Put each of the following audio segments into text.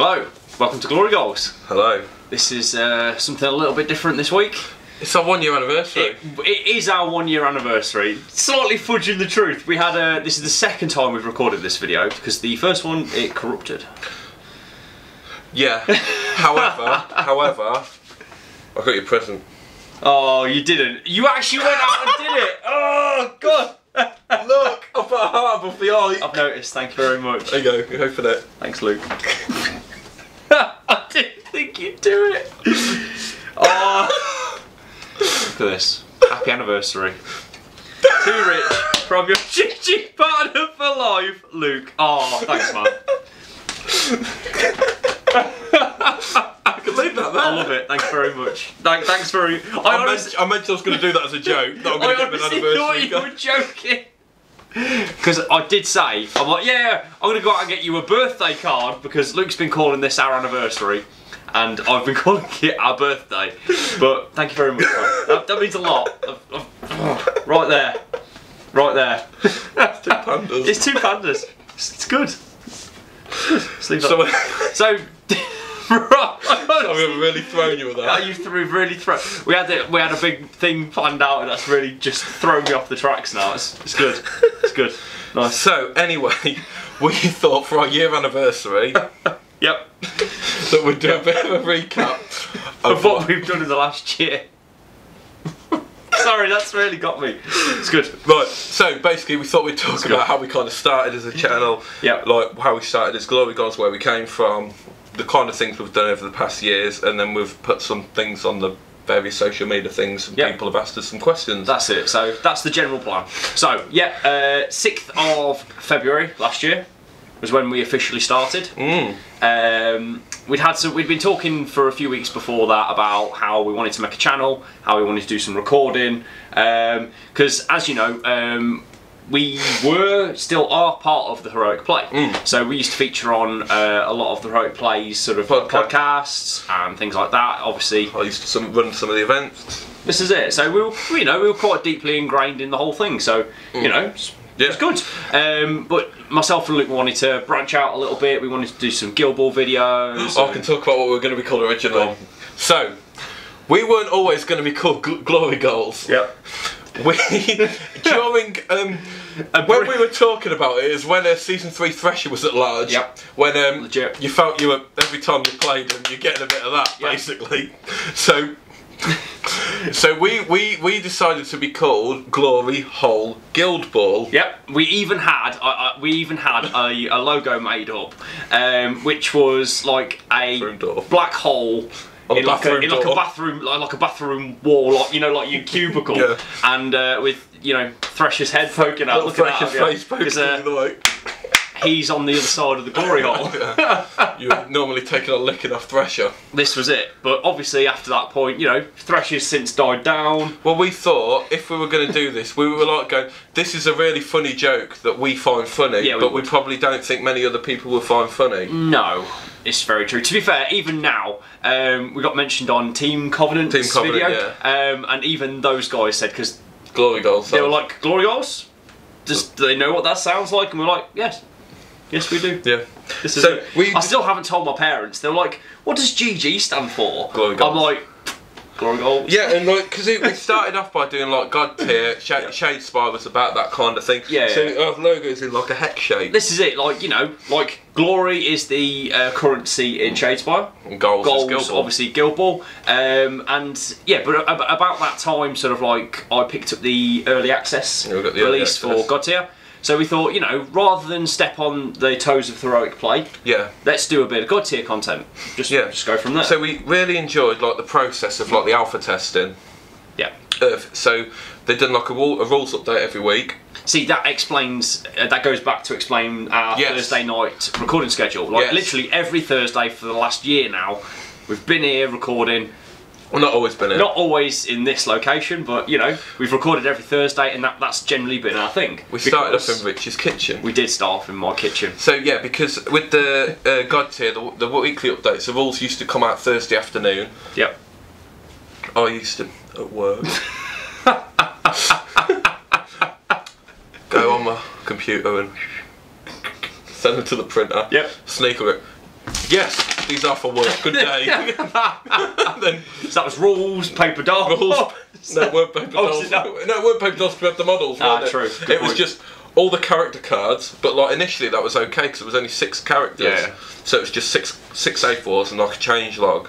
Hello, welcome to Glory Goals. Hello. This is something a little bit different this week. It's our 1 year anniversary. It is our 1 year anniversary. Slightly fudging the truth. We had this is the second time we've recorded this video because the first one it corrupted. Yeah. However, I got your present. Oh, you didn't. You actually went out and did it. Oh God. Look, I put a heart above the eye. I've noticed. Thank you very much. There you go. Open it. Thanks, Luke. I didn't think you'd do it. Oh. Look at this. Happy anniversary. Too rich from your GG partner for life, Luke. Oh, thanks, man. I can leave that there. I love it. Thanks very much. Thanks very. I mentioned I was going to do that as a joke. That I'm going to get an anniversary. I honestly thought you were joking. Because I did say, I'm like, yeah, I'm going to go out and get you a birthday card because Luke's been calling this our anniversary. And I've been calling it our birthday. But thank you very much, man. That means a lot. Right there. Right there. It's two pandas. It's two pandas. It's good. Sleep so right. I've really thrown you with that. You've really thrown. We had a big thing planned out, and that's really just thrown me off the tracks now. It's good. It's good. Nice. So anyway, we thought for our year anniversary. Yep. That we'd do a bit of a recap of what we've done in the last year. Sorry, that's really got me. It's good. Right, so basically we thought we'd talk about how we kind of started as a channel, like how we started as Glory Goals, where we came from, the kind of things we've done over the past years, and then we've put some things on the various social media things and people have asked us some questions. That's it, so that's the general plan. So, yeah, 6th of February last year was when we officially started. We'd been talking for a few weeks before that about how we wanted to make a channel, how we wanted to do some recording, because as you know, we still are part of the Heroic Play. So we used to feature on a lot of the Heroic Play's sort of podcasts and things like that. Obviously, I used to run some of the events. This is it. So we were quite deeply ingrained in the whole thing. So you know. It's good. But myself and Luke wanted to branch out a little bit. We wanted to do some Guild Ball videos. I can talk about what we were going to be called originally. So, we weren't always going to be called Glory Goals. Yep. During when we were talking about it is when Season 3 Thresher was at large. Yep. When you felt you were, every time you played them, you're getting a bit of that, basically. So we decided to be called Glory Hole Guild Ball. Yep. We even had a logo made up, which was like a black hole. In like a bathroom wall, like, you know, like your cubicle, and with, you know, Thresher's head poking out, looking at face poking he's on the other side of the glory hole. You're normally taking a licking off Thresher. This was it, but obviously after that point, you know, Thresher's since died down. Well, we thought if we were going to do this, we were like going, this is a really funny joke that we find funny, but we probably don't think many other people will find funny. No. It's very true. To be fair, even now, we got mentioned on Team Covenant's video, and even those guys said, because Glory Goals, they were like, Glory Goals? Do they know what that sounds like? And we're like, yes. Yes, we do. Yeah. This is I still haven't told my parents. They're like, what does GG stand for? Glory Goals. I'm like, Glory Goals. Yeah, and like, because we started off by doing like God Tier, Shadespire was about that kind of thing. Yeah. So our logo's in like a hex shape. This is it, like, you know, like Glory is the currency in Shadespire. And Goals is Guild Ball. Obviously Guild Ball. And yeah, but about that time, sort of like, I picked up the early access release for God Tier. So we thought, you know, rather than step on the toes of Heroic Play, let's do a bit of God Tier content. Just go from there. So we really enjoyed like the process of like the alpha testing. Yeah. So they've done like a rules update every week. See, that explains. That goes back to explain our Thursday night recording schedule. Like literally every Thursday for the last year now, we've been here recording. Well, not always been here. Not always in this location, but you know, we've recorded every Thursday, and that's generally been our thing. We started off in Rich's kitchen. We did start off in my kitchen. So yeah, because with the God Tier, the weekly updates, the rules used to come out Thursday afternoon. Yep. I used to at work. Go on my computer and send them to the printer. Yep. Sneak away. Yes. these are for work. Good day. Then, so that was rules, paper dolls. No, it weren't paper dolls. No, it weren't paper dolls. We had the models. True. It was just all the character cards, but like initially that was okay because it was only 6 characters. Yeah. So it was just six A4s and like a change log.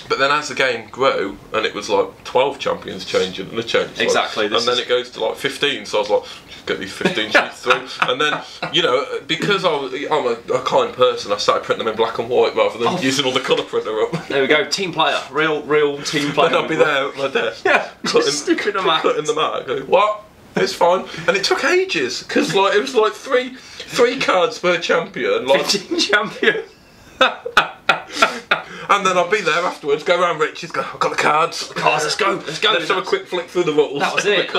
But then as the game grew, and it was like 12 champions changing and a change. Exactly. And then it goes to like 15, so I was like, just get these 15 sheets through. And then, you know, because I'm a kind person, I started printing them in black and white rather than using all the colour printer up. There we go, team player, real team player. Then I'd be there at my desk, cutting them out. Cutting them out. Going, what? It's fine. And it took ages, because like, it was like three cards per champion. Like, 15 champion. And then I'll be there afterwards, go around Rich's, go, I've got the cards. Let's go. Let's have a quick flick through the rules. That was it.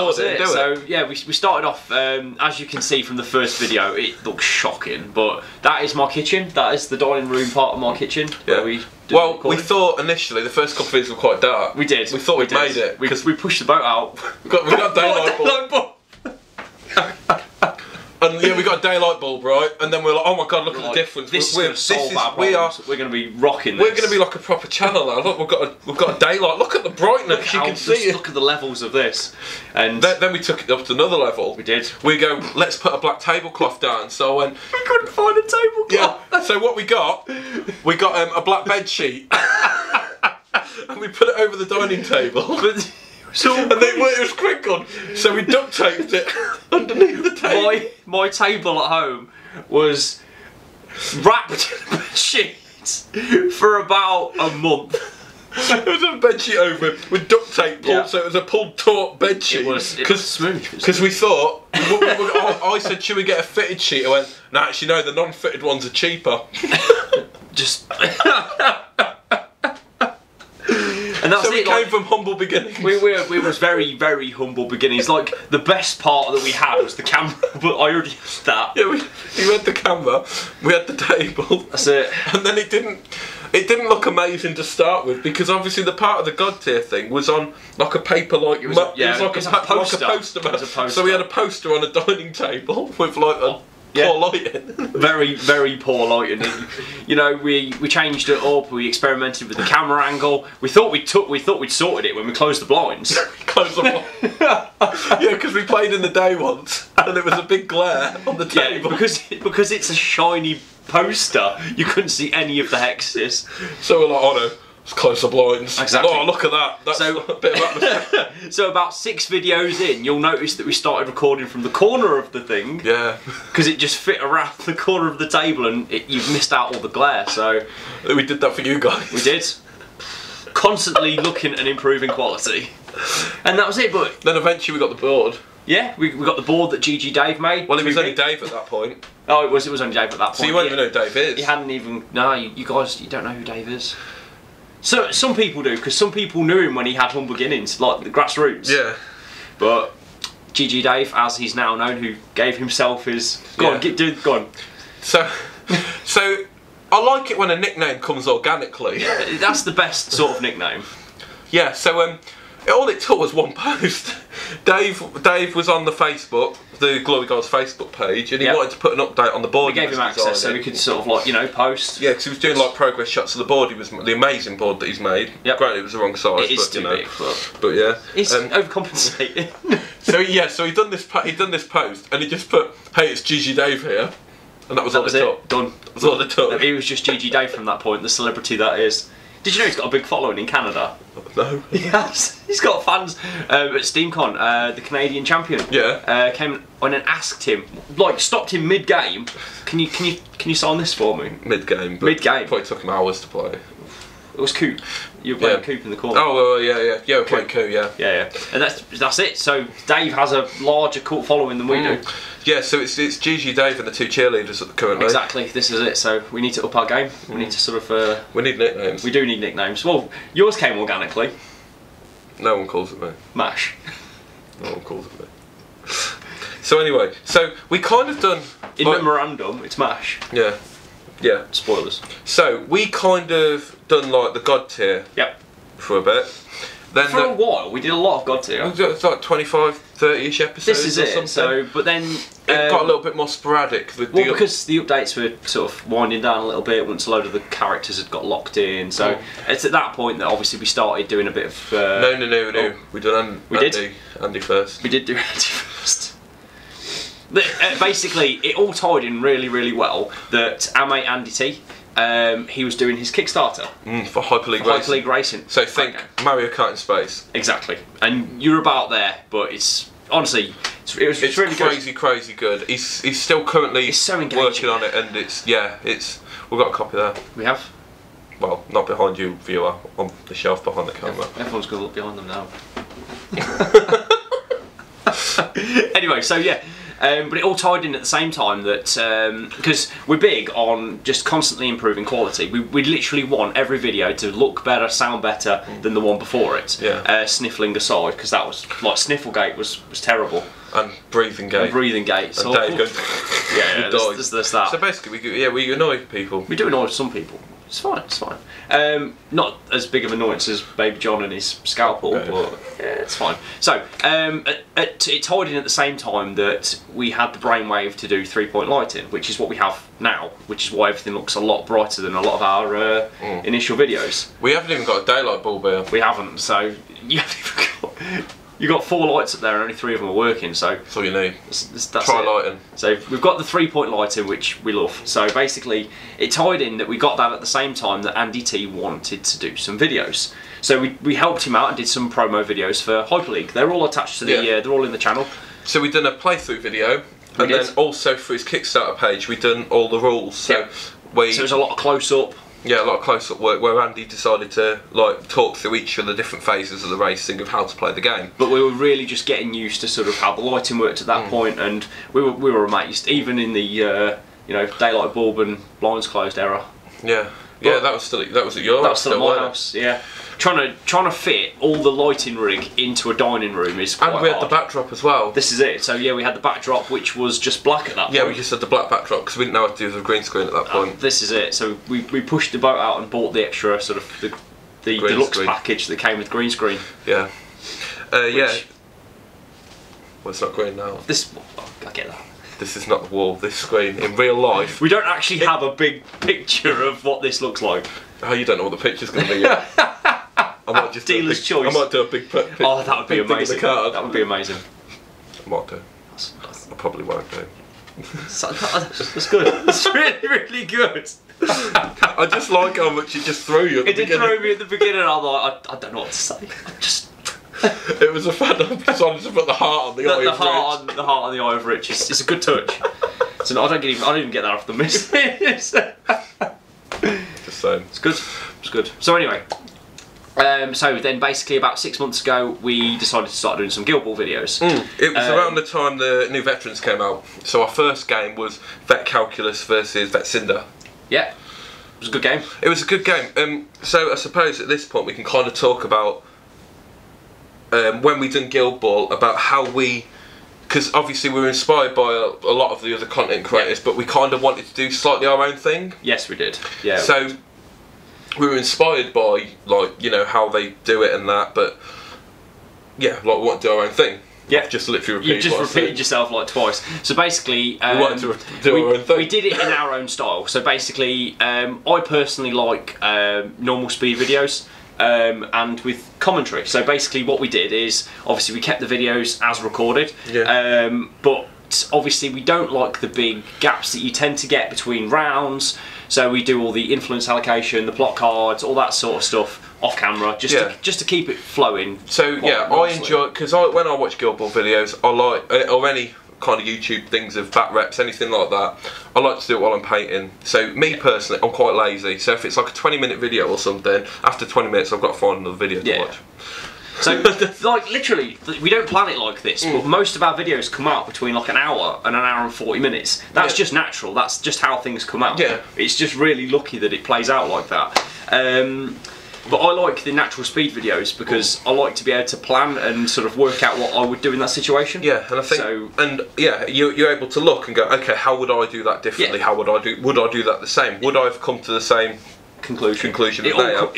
So, yeah, we started off, as you can see from the first video, it looks shocking, but that is my kitchen. That is the dining room part of my kitchen. Yeah. We thought initially, the first couple of videos were quite dark. We did. We thought we'd made it. Because we pushed the boat out. We got daylight bulb. And yeah, we got a daylight bulb, right? And then we're like, oh my god, look at the difference. This is going to solve our problems. We're going to be rocking this. We're going to be like a proper channel now. Look, we've got a daylight. Look at the brightness. You can see it. Look at the levels of this. And then we took it up to another level. We did. We go, let's put a black tablecloth down. So I went, we couldn't find a tablecloth. Yeah. So what we got a black bed sheet, and we put it over the dining table. And then it was crinkled, so we duct taped it underneath the table. My table at home was wrapped in bed sheets for about a month. It was a bed sheet over it with duct tape pulled, so it was a pulled taut bed sheet. It was smooth. Because we thought, I said, should we get a fitted sheet? I went, no, actually no, the non-fitted ones are cheaper. Just... And that's so we came from humble beginnings. We was very, very humble beginnings. Like, the best part that we had was the camera, but I already had that. Yeah, we had the camera, we had the table. That's it. And then it didn't look amazing to start with, because obviously the part of the God tier thing was on like a paper, like it was like a poster. So we had a poster on a dining table with like a poor lighting. Very, very poor lighting. You know, we changed it up. We experimented with the camera angle. We thought we'd sorted it when we closed the blinds. Yeah, because we played in the day once, and it was a big glare on the table. Yeah, because it's a shiny poster. You couldn't see any of the hexes. So we're like, oh no. Let's close the blinds. Exactly. Oh, look at that. That's a bit of atmosphere. So about 6 videos in, you'll notice that we started recording from the corner of the thing. Yeah. Because it just fit around the corner of the table, and you've missed out all the glare. So we did that for you guys. We did. Constantly looking and improving quality. And that was it. But then eventually we got the board. Yeah, we got the board that GG Dave made. Well, it was only Dave at that point. Oh, it was only Dave at that point. So you won't even know who Dave is. He hadn't even. No, you guys, you don't know who Dave is. So some people do, because some people knew him when he had humble beginnings, like the grassroots. Yeah. But GG Dave, as he's now known, who gave himself his. Go on. So I like it when a nickname comes organically. That's the best sort of nickname. Yeah. So all it took was one post. Dave was on the Facebook, the Glory Gods Facebook page, and he wanted to put an update on the board. We gave him access so we could sort of like, you know, post. Yeah, because he was doing like progress shots of the board. The amazing board that he's made. Yep. Granted, it was the wrong size. It is too big, but yeah, it's overcompensating. So he done this post, and he just put, "Hey, it's GG Dave here," and that was all it took. Done. That was all it took. He was just GG Dave from that point, the celebrity that is. Did you know he's got a big following in Canada? No. He has. He's got fans at SteamCon. The Canadian champion. Yeah. Came on and asked him, like, stopped him mid-game. Can you sign this for me? Mid-game. Mid-game. Probably took him hours to play. It was Coop. You were playing Coop in the corner. Oh, yeah, we're playing Coop, yeah. Yeah. And that's it. So Dave has a larger cult following than we do. Yeah, so it's GG Dave and the 2 cheerleaders currently. Exactly, this is it. So we need to up our game. We need to sort of. We need nicknames. We do need nicknames. Well, yours came organically. No one calls it me. Mash. No one calls it me. So anyway, so we kind of done. In memorandum, it's Mash. Yeah. Yeah. Spoilers. So we kind of done like the God tier. Yep. For a bit. Then for a while, we did a lot of God tier. It was like 25, 30-ish episodes. This is or it. something. So, but then it got a little bit more sporadic. Because the updates were sort of winding down a little bit once a load of the characters had got locked in. So it's at that point that obviously we started doing a bit of. No. We did Andy first. We did do Andy first. Basically, it all tied in really, really well that our mate Andy T. He was doing his Kickstarter for Hyperleague Racing. So think Mario Kart in space. Exactly, and you're about there, but it's honestly, it's really crazy good. He's still currently working on it, and we've got a copy there. We have. Well, not behind you, viewer, on the shelf behind the camera. Everyone's going to look behind them now. Anyway, so yeah. But it all tied in at the same time that because we're big on just constantly improving quality. We literally want every video to look better, sound better than the one before it. Yeah. Sniffling aside, because that was like Snifflegate was terrible. And Breathing Gate. So Dave goes. there's that. So basically, we annoy people. We do annoy some people. It's fine. It's fine. Not as big of annoyance as Baby John and his scalpel, but yeah, it's fine. So it tied in at the same time that we had the Brainwave to do 3-point lighting, which is what we have now, which is why everything looks a lot brighter than a lot of our initial videos. We haven't even got a daylight bulb here. We haven't. So you haven't even got. You got 4 lights up there and only 3 of them are working, so that's all you need. That's Try lighting. So we've got the 3-point lighting, which we love. So basically, it tied in that we got that at the same time that Andy T wanted to do some videos. So we helped him out and did some promo videos for Hyperleague. They're all attached to the, they're all in the channel. So we done a playthrough video, and then also for his Kickstarter page, we done all the rules. So there's a lot of close up. Yeah, a lot of close-up work where Andy decided to talk through each of the different phases of the racing of how to play the game. But we were really just getting used to sort of how the lighting worked at that point, and we were amazed, even in the daylight bulb and blinds closed era. Yeah, that was at your house. That was still at my house. Yeah, trying to fit all the lighting rig into a dining room is quite hard. And we had the backdrop as well. This is it. So yeah, we had the backdrop, which was just black at that point. Yeah, we just had the black backdrop because we didn't know how to do the green screen at that point. This is it. So we pushed the boat out and bought the extra sort of the deluxe package that came with green screen. Yeah. Yeah. Well, it's not green now. I get that. This is not the wall. This screen in real life. We don't actually have a big picture of what this looks like. Oh, you don't know what the picture's going to be yet. I might just dealer's choice. I might do a big picture. Oh, that would be amazing. That would be amazing. I might do. I probably won't do. That's good. That's really, really good. I just like how much it just threw you at the beginning. It did throw me at the beginning. I'm like, I don't know what to say. It was a fan. I decided to put the heart on the eye of Rich. The heart on the eye of Rich. It's a good touch. So I don't even get that off the miss. Just saying. It's good. It's good. So anyway. So then basically about 6 months ago we decided to start doing some Guild Ball videos. It was around the time the new Veterans came out. So our first game was Vet Calculus versus Vet Cinder. Yeah. It was a good game. It was a good game. So I suppose at this point we can kind of talk about when we done Guild Ball, about how because obviously we were inspired by a lot of the other content creators, but we kind of wanted to do slightly our own thing. Yes, we did. Yeah. So we were inspired by how they do it and that, but yeah, we want to do our own thing. Yeah, I've just literally repeated. You just repeated yourself like twice. So basically, we wanted to do our own thing. We did it in our own style. So basically, I personally like normal speed videos. And with commentary. So basically what we did is, obviously we kept the videos as recorded, but obviously we don't like the big gaps that you tend to get between rounds, so we do all the influence allocation, the plot cards, all that sort of stuff off camera, just to keep it flowing. So yeah, I enjoy, because when I watch Guild Ball videos, I like, or any kind of YouTube things of back reps, anything like that, I like to do it while I'm painting. So me personally, I'm quite lazy, so if it's like a 20-minute video or something, after 20 minutes I've got to find another video to watch. So like literally, we don't plan it like this, but most of our videos come out between like an hour and 40 minutes. That's just natural, that's just how things come out. Yeah. It's just really lucky that it plays out like that. But I like the natural speed videos because I like to be able to plan and sort of work out what I would do in that situation. Yeah, and I think, you're able to look and go, okay, how would I do that differently? How would I do that the same? Would I have come to the same conclusion it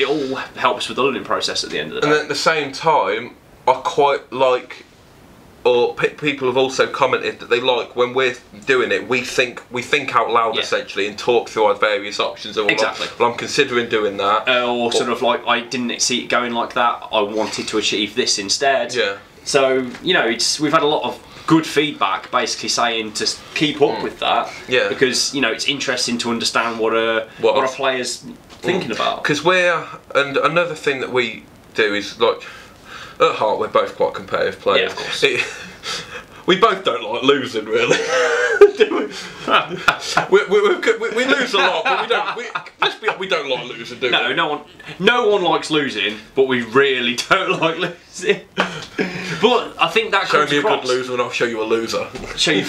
all helps with the learning process at the end of the day. And then at the same time, I quite like or people have also commented that they like when we're doing it, we think out loud essentially and talk through our various options. Exactly. Well, I'm considering doing that. Or sort of like, I didn't see it going like that. I wanted to achieve this instead. Yeah. So you know, we've had a lot of good feedback, basically saying to keep up with that. Yeah. Because you know, it's interesting to understand what a player's thinking about. Because and another thing that we do is like, at heart, we're both quite competitive players. Yeah, of course. We both don't like losing, really. we lose a lot, but we don't. We don't like losing, do we? No one likes losing, but we really don't like losing. But I think that show comes me across. A good loser, and I'll show you a loser. Show you.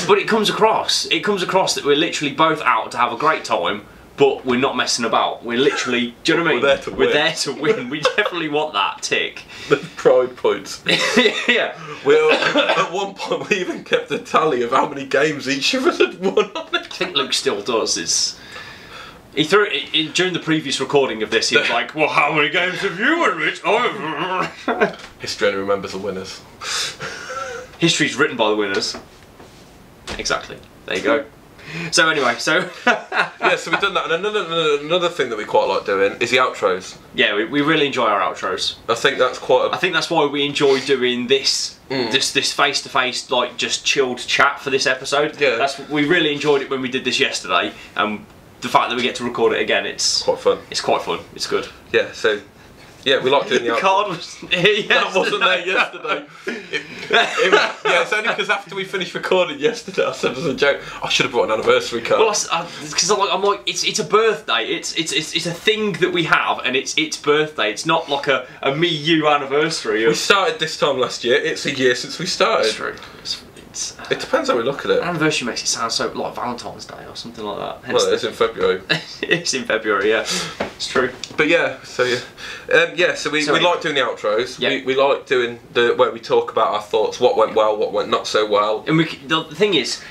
But it comes across. It comes across that we're literally both out to have a great time. But we're not messing about. We're literally, do you know what I mean? We're there to win. We definitely want that tick. The pride points. Yeah. At one point, we even kept a tally of how many games each of us had won on it. I think Luke still does. He threw it during the previous recording of this. He was like, "Well, how many games have you won, Rich?" History only remembers the winners. History's written by the winners. Exactly. There you go. So anyway, yeah, so we've done that, and another thing that we quite like doing is the outros. Yeah, we really enjoy our outros. I think that's quite. I think that's why we enjoy doing this this face to face, like just chilled chat for this episode. Yeah, we really enjoyed it when we did this yesterday, and the fact that we get to record it again, it's quite fun. It's quite fun. It's good. Yeah, so. Yeah, we like doing the card was here that wasn't there yesterday. Yeah, it's only because after we finished recording yesterday, I said as a joke, I should have brought an anniversary card. Well, because I'm like, it's a birthday. It's a thing that we have, and it's birthday. It's not like a me-you anniversary. We started this time last year. It's a year since we started. It's true. It depends how we look at it. Anniversary makes it sound so like Valentine's Day or something like that. Hence well, it's in February. It's in February, yeah. It's true. But yeah, so we like doing the outros. Yep. We like doing where we talk about our thoughts, what went well, what went not so well. And the thing is,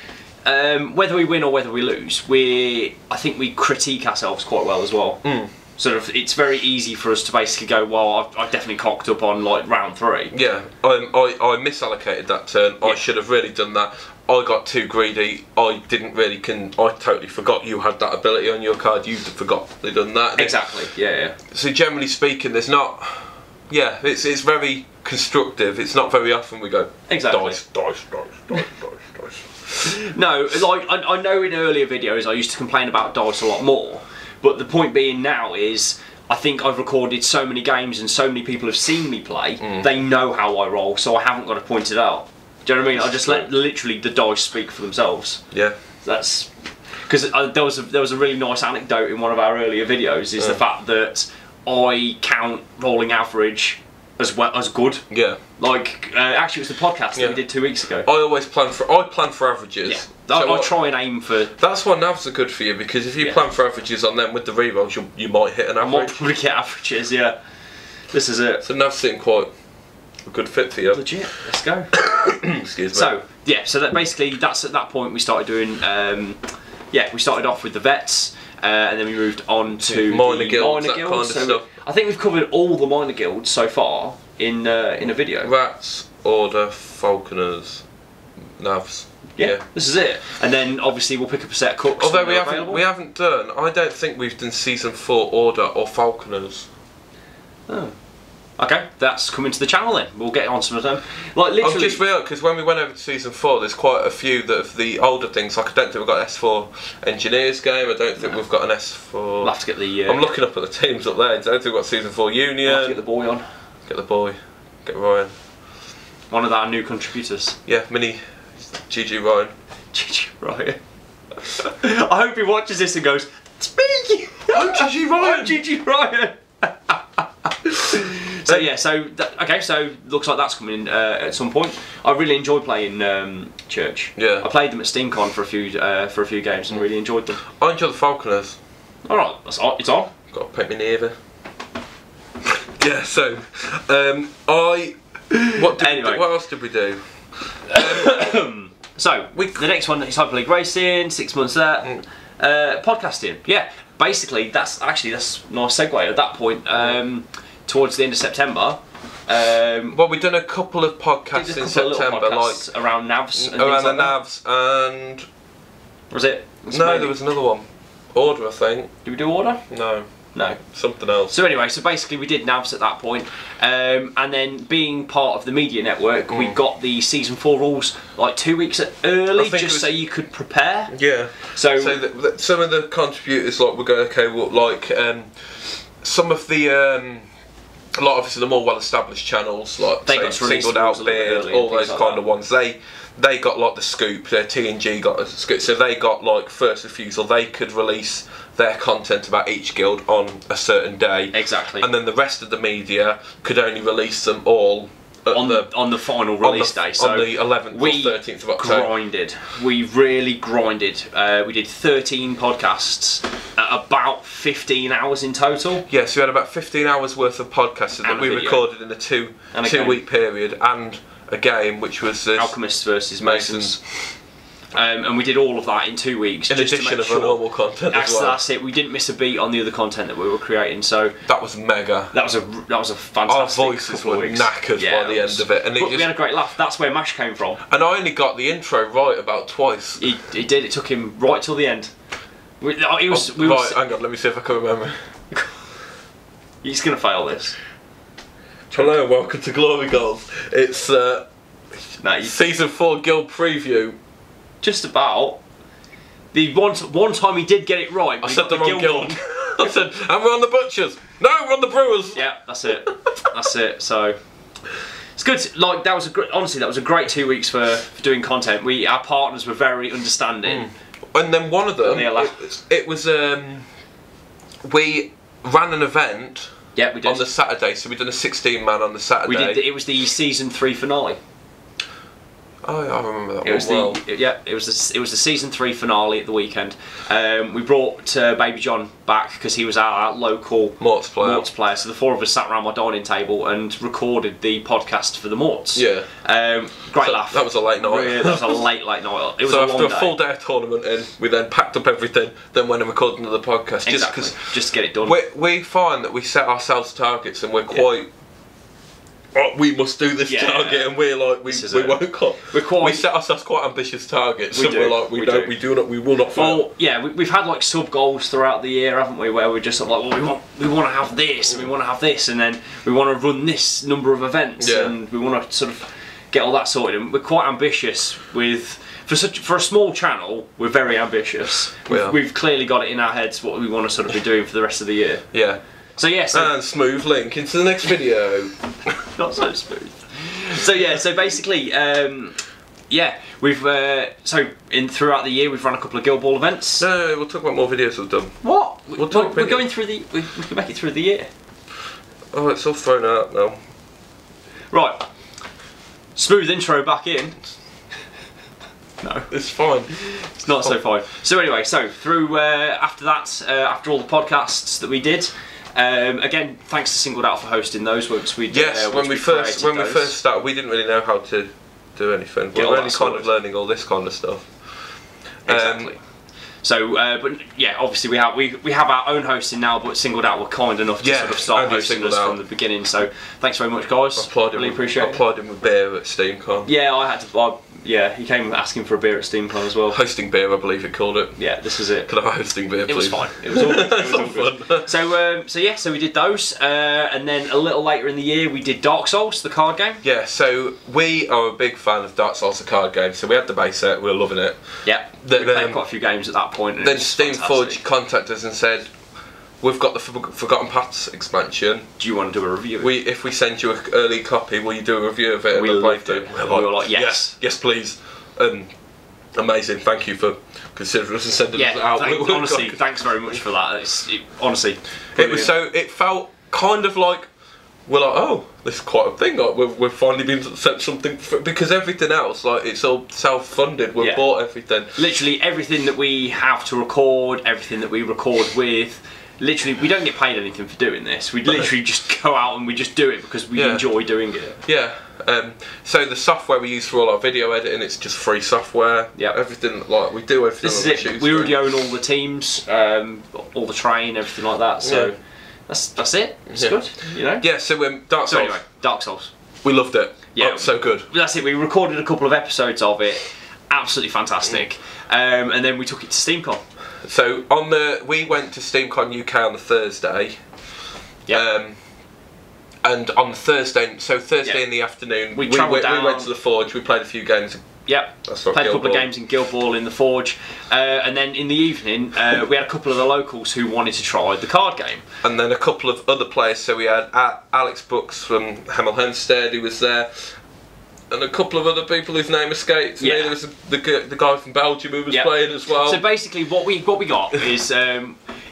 whether we win or whether we lose, I think we critique ourselves quite well as well. Sort of, it's very easy for us to basically go, well, I definitely cocked up on like round 3. Yeah, I misallocated that turn. Yeah. I should have really done that. I got too greedy. I didn't really I totally forgot you had that ability on your card. You'd forgot they done that. Exactly. Yeah. So generally speaking, there's not. Yeah, it's very constructive. It's not very often we go exactly dice. No, like I know in earlier videos I used to complain about dice a lot more. But the point being now is, I think I've recorded so many games and so many people have seen me play, they know how I roll, so I haven't got to point it out. Do you know what I mean? I just let literally the dice speak for themselves. Yeah. That's because there was a really nice anecdote in one of our earlier videos, is the fact that I count rolling average as well as good. Yeah. Like actually, it was the podcast that we did 2 weeks ago. I always plan for averages. Yeah. So I try and aim for. That's why navs are good for you, because if you plan for averages on them with the rerolls, you might hit an average. I might probably get averages. Yeah. This is it. So navs seem quite a good fit for you. Legit. Let's go. Excuse me. So yeah. So that basically, that's at that point we started doing. We started off with the vets. And then we moved on to minor guilds, that kind of stuff. I think we've covered all the minor guilds so far in a video. Rats, Order, Falconers, Navs. Yeah, this is it. And then obviously we'll pick up a set of cooks. Although we haven't done. I don't think we've done season 4 Order or Falconers. Oh. Okay, that's coming to the channel then. We'll get on some of them. Like literally. I'm just real because when we went over to season 4, there's quite a few that of the older things. Like I don't think we've got an S4 Engineers game. I don't think we've got an S4. We'll have to get the. I'm looking up at the teams up there. I don't think we've got season 4 Union. We'll have to get the boy on. Get the boy. Get Ryan. One of our new contributors. Yeah, mini GG Ryan. GG Ryan. I hope he watches this and goes, "It's me. I'm GG Ryan. I'm GG Ryan." So yeah, so looks like that's coming at some point. I really enjoy playing Church. Yeah, I played them at SteamCon for a few games and really enjoyed them. I enjoy the Falconers. All right, it's on. Got to pick me near. Yeah. So, what else did we do? So the next one is Hyper League Racing. 6 months there. Podcasting. Yeah. Basically, that's a nice segue. At that point, towards the end of September, Well, we've done a couple of podcasts in September, like around NAVs. And around the NAVs, and was it? No, there was another one. Order, I think. Did we do Order? No, something else. So anyway, so basically we did NAVs at that point, and then being part of the media network, we got the season 4 rules like 2 weeks early, just so you could prepare. Yeah. So some of the contributors were going, okay, well, some of the obviously the more well-established channels, like they got Singled Out Beard, all those kind of ones, they got like the scoop. Their TNG got a scoop, so they got like first refusal. They could release their content about each guild on a certain day. Exactly. And then the rest of the media could only release them all on the final release day. So on the 11th or 13th of October. We really grinded. We did 13 podcasts at about 15 hours in total. Yeah, so we had about 15 hours worth of podcasts that we recorded in a two-week period, and a game which was Alchemists versus Masons. And we did all of that in 2 weeks. In addition of our normal content as well. That's it. We didn't miss a beat on the other content that we were creating. So that was mega. That was a fantastic. Our voices were knackered by the end of it, and we had a great laugh. That's where Mash came from. And I only got the intro right about twice. He did. It took him right till the end. Hang on. Let me see if I can remember. He's gonna fail this. Hello and welcome to Glory Goals. It's season 4 guild preview. Just about. The one time he did get it right. I said the wrong guild. I said, and we're on the Butchers. No, we're on the Brewers. Yeah, that's it. That's it. So it's good. Like that was honestly, that was a great 2 weeks for doing content. Our partners were very understanding. And then one of them, it was we ran an event. Yeah, we did. On the Saturday, so we did a 16-man on the Saturday. We did. It was the season 3 finale. Oh, yeah, I remember that one. It was the season 3 finale at the weekend. We brought Baby John back because he was our local Morts player. So the 4 of us sat around my dining table and recorded the podcast for the Morts. Yeah. Great laugh. That was a late night. That was a late night. It was so a long after a day. full day of tournament we then packed up everything, then went and recorded another podcast. Exactly. Just to get it done. We find that we set ourselves targets and we're quite... we must do this target, and we're like we won't. We set ourselves quite ambitious targets, and we're like we will not fail. Well, yeah, we've had like sub goals throughout the year, haven't we? Where we're just like, well, we want to have this, and we want to have this, and then we want to run this number of events, and we want to sort of get all that sorted. And we're quite ambitious with. For a small channel, we're very ambitious. We've clearly got it in our heads what we want to sort of be doing for the rest of the year. Yeah. So and smooth link into the next video. Not so smooth. So basically, we've throughout the year we've run a couple of Guild Ball events. No, we'll talk about more videos we've done. What? We're going through we can make it through the year. Oh, it's all thrown out now. Right. Smooth intro back in. No, it's fine. It's not so fine. So anyway, through after that, after all the podcasts that we did. Again, thanks to Singled Out for hosting those. When we first started, we didn't really know how to do anything. We were only kind of learning all this kind of stuff. Exactly. But yeah, obviously we have our own hosting now, but Singled Out were kind enough to sort of start hosting us from the beginning. So thanks very much, guys. Really appreciate it. I applied him with beer at SteamCon. Yeah, I had to. He came asking for a beer at SteamCon as well. Hosting beer, I believe it called it. Yeah, this is it. Could I have hosting beer, please? It was fine. It was all good. So we did those, and then a little later in the year we did Dark Souls, the card game. Yeah, so we are a big fan of Dark Souls, the card game. So we had the base set, we were loving it. Yeah, we played quite a few games at that point. Then Steamforge contacted us and said, we've got the Forgotten Paths expansion. Do you want to do a review? If we send you an early copy, will you do a review of it? We loved it. We were like, yes, please. Amazing. Thank you for considering us and sending us out. Honestly, thanks very much for that. Honestly, brilliant. It felt kind of like we're like, oh, this is quite a thing. Like we've finally been sent something because everything else, like it's all self-funded. We've bought everything. Literally everything that we have to record, everything that we record with. Literally, we don't get paid anything for doing this. We literally just go out and we just do it because we enjoy doing it. Yeah. So the software we use for all our video editing, it's just free software. Yeah. Everything we do everything. This is it. We already own all the teams, all the train, everything like that. So that's it. It's good, you know. Yeah. So Dark Souls. So anyway, Dark Souls. We loved it. Yeah, so good. That's it. We recorded a couple of episodes of it. Absolutely fantastic. And then we took it to SteamCon. So we went to SteamCon UK on the Thursday. Yeah. And on the Thursday in the afternoon, we went to the Forge. We played a few games. Yep. Played a couple of games in Guild Ball in the Forge, and then in the evening we had a couple of the locals who wanted to try the card game. And then a couple of other players. So we had Alex Brooks from Hemel Hempstead who was there, and a couple of other people whose name escapes me. There was the guy from Belgium who was playing as well. So basically, what we got is.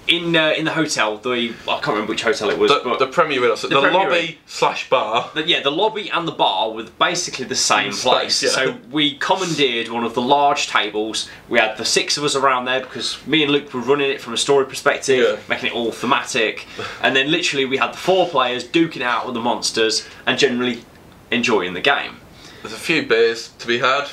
In the hotel, I can't remember which hotel it was, but the Premier Inn, the lobby / bar. The lobby and the bar were basically the same place. Yeah. So we commandeered one of the large tables. We had the 6 of us around there because me and Luke were running it from a story perspective, making it all thematic. And then literally we had the 4 players duking it out with the monsters and generally enjoying the game. There's a few beers to be had.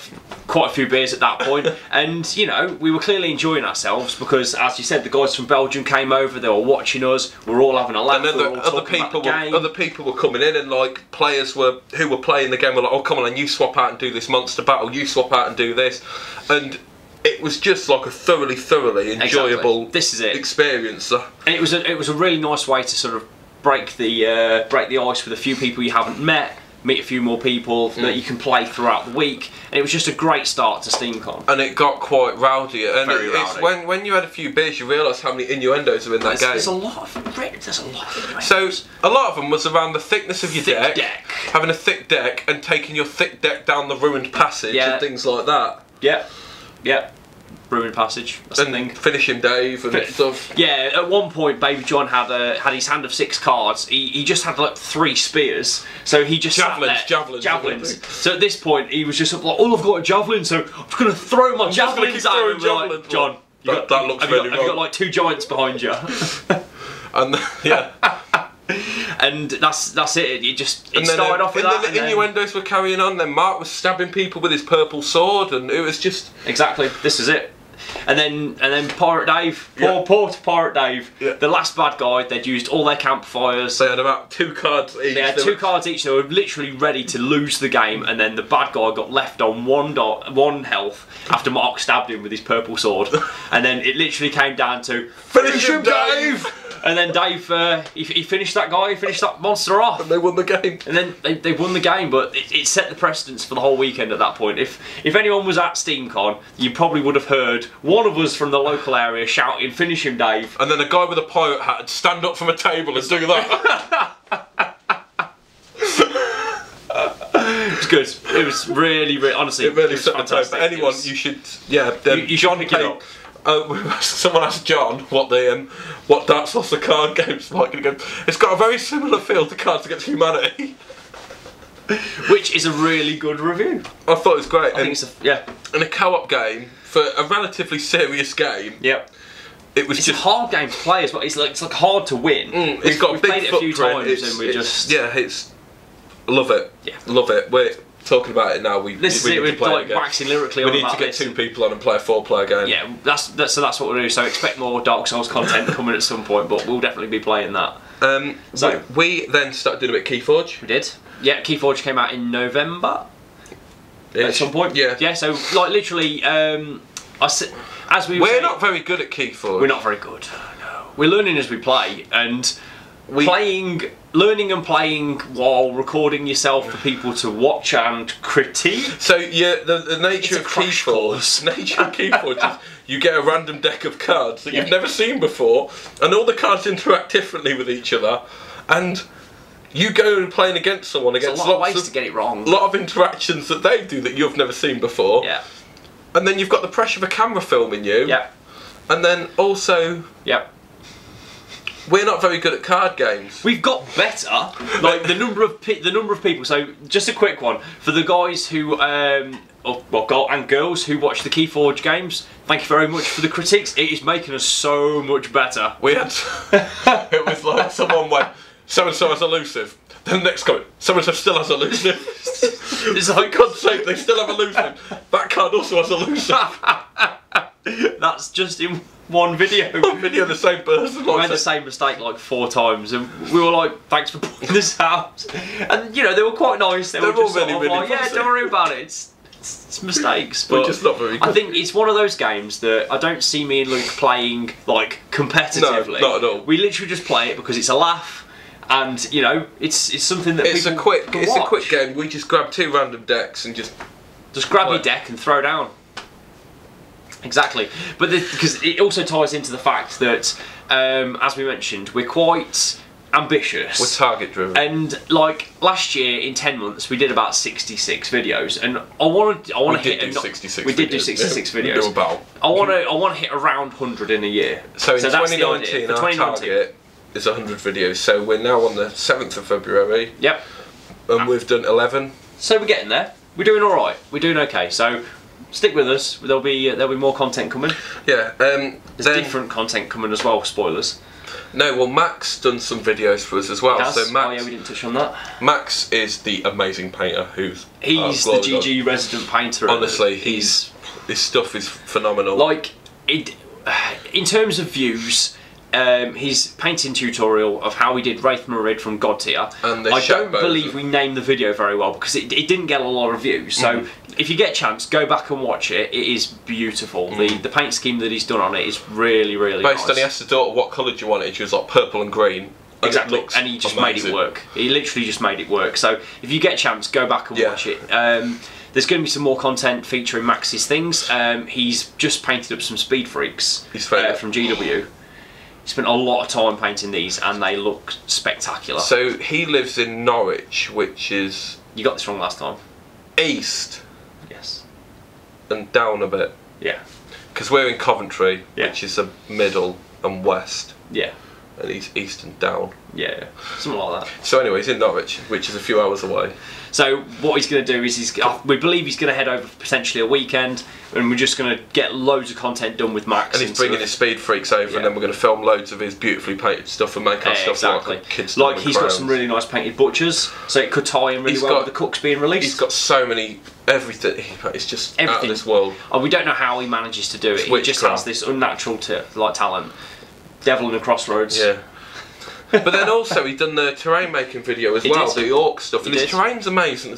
Quite a few beers at that point. And, you know, we were clearly enjoying ourselves because, as you said, the guys from Belgium came over, they were watching us, we were all having a laugh, and then other people were coming in, and like players who were playing the game were like, oh come on, and you swap out and do this monster battle, you swap out and do this. And it was just like a thoroughly enjoyable experience. And it was a really nice way to sort of break the ice with a few people you haven't met, meet a few more people that you can play throughout the week, and it was just a great start to SteamCon. And it got quite rowdy, and Very rowdy. When you had a few beers, you realise how many innuendos are in that game. There's a lot of innuendos. So a lot of them was around the thickness of your deck, having a thick deck, and taking your thick deck down the ruined passage and things like that. Yep. Ruined Passage. That's and the thing. Finishing Dave and stuff. Yeah, at one point, Baby John had his hand of 6 cards. He just had like 3 spears, so he just javelins. So at this point, he was just like, "Oh, I've got a javelin, so I'm just gonna throw my javelins at him." Like, John, that looks really wrong. Have you got like 2 giants behind you? And and that's it. It started off with that. And then the innuendos were carrying on. Then Mark was stabbing people with his purple sword, and it was just exactly. This is it. And then Pirate Dave, poor Pirate Dave, the last bad guy. They'd used all their campfires. They had about 2 cards each. They had 2 cards each. They were literally ready to lose the game, and then the bad guy got left on 1 health after Mark stabbed him with his purple sword. And then it literally came down to finish him, Dave! And then Dave, he finished that guy, he finished that monster off. And they won the game. And then they won the game, but it set the precedence for the whole weekend at that point. If anyone was at SteamCon, you probably would have heard one of us from the local area shouting, "Finish him, Dave." And then a guy with a pirate hat would stand up from a table and do that. It was good. It was really, honestly, it really set the tone. But anyone, you should, you should pick it up. Someone asked John what Dark Souls the card game's like, and he goes, it's got a very similar feel to Cards Against Humanity. Which is a really good review. I thought it was great. I think it's and a co-op game for a relatively serious game. Yep. It's just a hard game to play as well. It's like hard to win. We've played it a few times, and we just love it. Yeah, love it. We're talking about it now. We need to play like waxing lyrically. We need to get 2 people on and play a 4-player game. Yeah, that's what we'll do. So expect more Dark Souls content coming at some point, but we'll definitely be playing that. So we then started doing a bit of Keyforge. We did. Yeah, Keyforge came out in November. At some point. Yeah. So like literally, we're not very good at Keyforge. We're not very good. No. We're learning as we play, and learning and playing while recording yourself for people to watch and critique. So the nature of Keyforge is you get a random deck of cards that you've never seen before, and all the cards interact differently with each other, and you go playing against someone against a lot of ways to get it wrong. A lot of interactions that they do that you've never seen before. Yeah. And then you've got the pressure of a camera filming you. Yeah. And then also. Yep. We're not very good at card games. We've got better. Like the number of people. So just a quick one for the guys who and girls who watch the Keyforge games. Thank you very much for the critiques. It is making us so much better. We had it was like someone went, so and so has elusive. Then the next comment, so and so still has elusive. It's like, God's sake, they still have elusive. That card also has elusive. That's just in one video. One video, the same person. We made the same mistake like 4 times, and we were like, "Thanks for pointing this out." And you know, they were quite nice. They were just really, sort of like, "Yeah, don't worry about it. It's mistakes." We're But just not very good. I think it's one of those games that I don't see me and Luke playing like competitively. No, not at all. We literally just play it because it's a laugh, and you know, it's something that It's people a quick. can It's watch. a quick game. We just grab 2 random decks and just grab play. your deck and throw down. Exactly, but because it also ties into the fact that, as we mentioned, we're quite ambitious. We're target driven. And like last year, in 10 months, we did about 66 videos, and I want to hit. We did do 66. We did do 66 yeah, videos. We do about. I want to hit around 100 in a year. So in that's the 2019, idea. For our 2019. target is 100 videos. So we're now on the 7th of February. Yep. And we've done 11. So we're getting there. We're doing all right. We're doing okay. So stick with us. There'll be more content coming. Yeah. There's different content coming as well. Spoilers. No, well, Max done some videos for us as well. So Max, oh yeah, we didn't touch on that. Max is the amazing painter who's he's the GG resident painter. Honestly, his stuff is phenomenal. Like in terms of views, his painting tutorial of how we did Wraith Marid from God Tier. And I don't believe we named the video very well because it didn't get a lot of views. So if you get a chance, go back and watch it. It is beautiful. The paint scheme that he's done on it is really, really nice. Based on, he asked the daughter what colour do you want it. She was like purple and green. And exactly, and he just made it work. He literally just made it work. So if you get a chance, go back and watch it. There's going to be some more content featuring Max's things. He's just painted up some Speed Freaks from GW. He spent a lot of time painting these, and they look spectacular. So he lives in Norwich, which is... You got this wrong last time. East. Yes. And down a bit. Yeah. Because we're in Coventry, which is a middle and west. Yeah. And he's east and down. Yeah, something like that. So anyway, he's in Norwich, which is a few hours away. So what he's going to do is we believe he's going to head over for potentially a weekend, and we're just going to get loads of content done with Max. And he's bringing his Speed Freaks over, and then we're going to film loads of his beautifully painted stuff and make our stuff like kids. Like he's got some really nice painted butchers, so it could tie in really well with the Cooks being released. He's got so many everything. It's just out of this world. And we don't know how he manages to do it. He just has this unnatural talent. Devil in the Crossroads. Yeah. But then also he done the terrain making video as well, the orc stuff, and his terrain's amazing.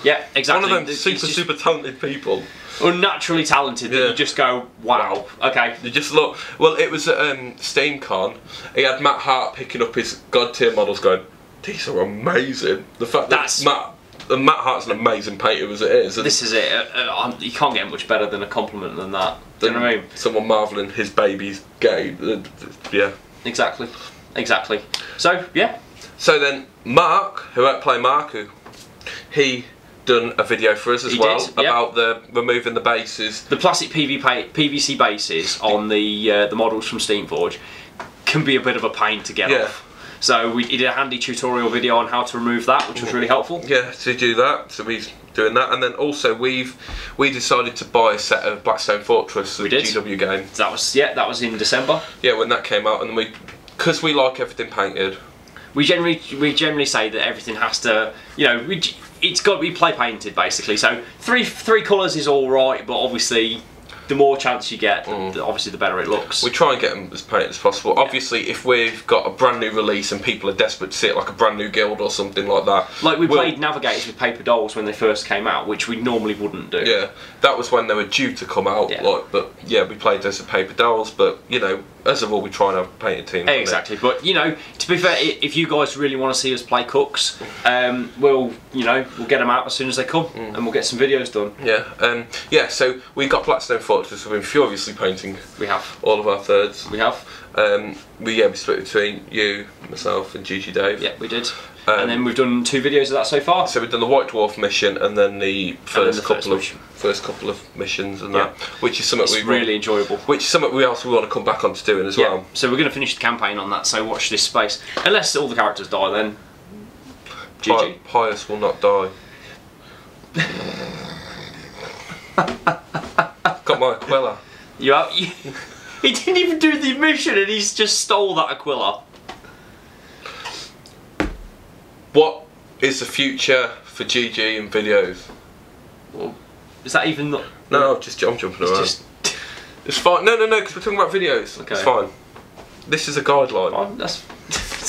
Yeah, exactly. One of them super talented people. Unnaturally talented that you just go, wow, okay. You just look, well it was at SteamCon, he had Matt Hart picking up his God Tier models going, these are amazing. The fact that Matt Hart's an amazing painter as it is. This is it, you can't get much better than a compliment than that. Do you know what I mean? Someone marvelling his baby's gay, yeah. Exactly. Exactly. So, yeah. So then, Mark, who won't play Marku, he done a video for us as well about the removing the bases. The plastic PVC bases on the models from Steamforge can be a bit of a pain to get off. So he did a handy tutorial video on how to remove that, which was really helpful. Yeah, to do that. So he's doing that, and then also we decided to buy a set of Blackstone Fortress, the GW game. That was in December. Yeah, when that came out, and because we like everything painted. We generally say that everything has to, you know, it's got to be play painted basically. So three colours is all right, but obviously the more chance you get, obviously the better it looks. We try and get them as painted as possible. Yeah. Obviously, if we've got a brand new release and people are desperate to see it, like a brand new guild or something like that. Like we played Navigators with paper dolls when they first came out, which we normally wouldn't do. Yeah, that was when they were due to come out. Yeah. But yeah, we played those with paper dolls. But you know, as of all, we try and have a painted team. Exactly. But you know, to be fair, if you guys really want to see us play Cooks, we'll get them out as soon as they come, and we'll get some videos done. Yeah. Yeah. So we got Blackstone Fortress. We've been furiously painting. We have all of our thirds. We have. We split between you, myself, and GG Dave. Yeah, we did. And then we've done 2 videos of that so far. So we've done the White Dwarf mission, and then the first couple of missions, and that, which is something really enjoyable. Which is something we want to come back onto doing as well. So we're going to finish the campaign on that. So watch this space. Unless all the characters die, then GG. Pius will not die. Got my Aquila. He didn't even do the mission, and he's just stole that Aquila. What is the future for GG and videos? Well, is that even not... No, I'm jumping around. It's fine. No, because we're talking about videos. Okay. It's fine. This is a guideline. Fine, it's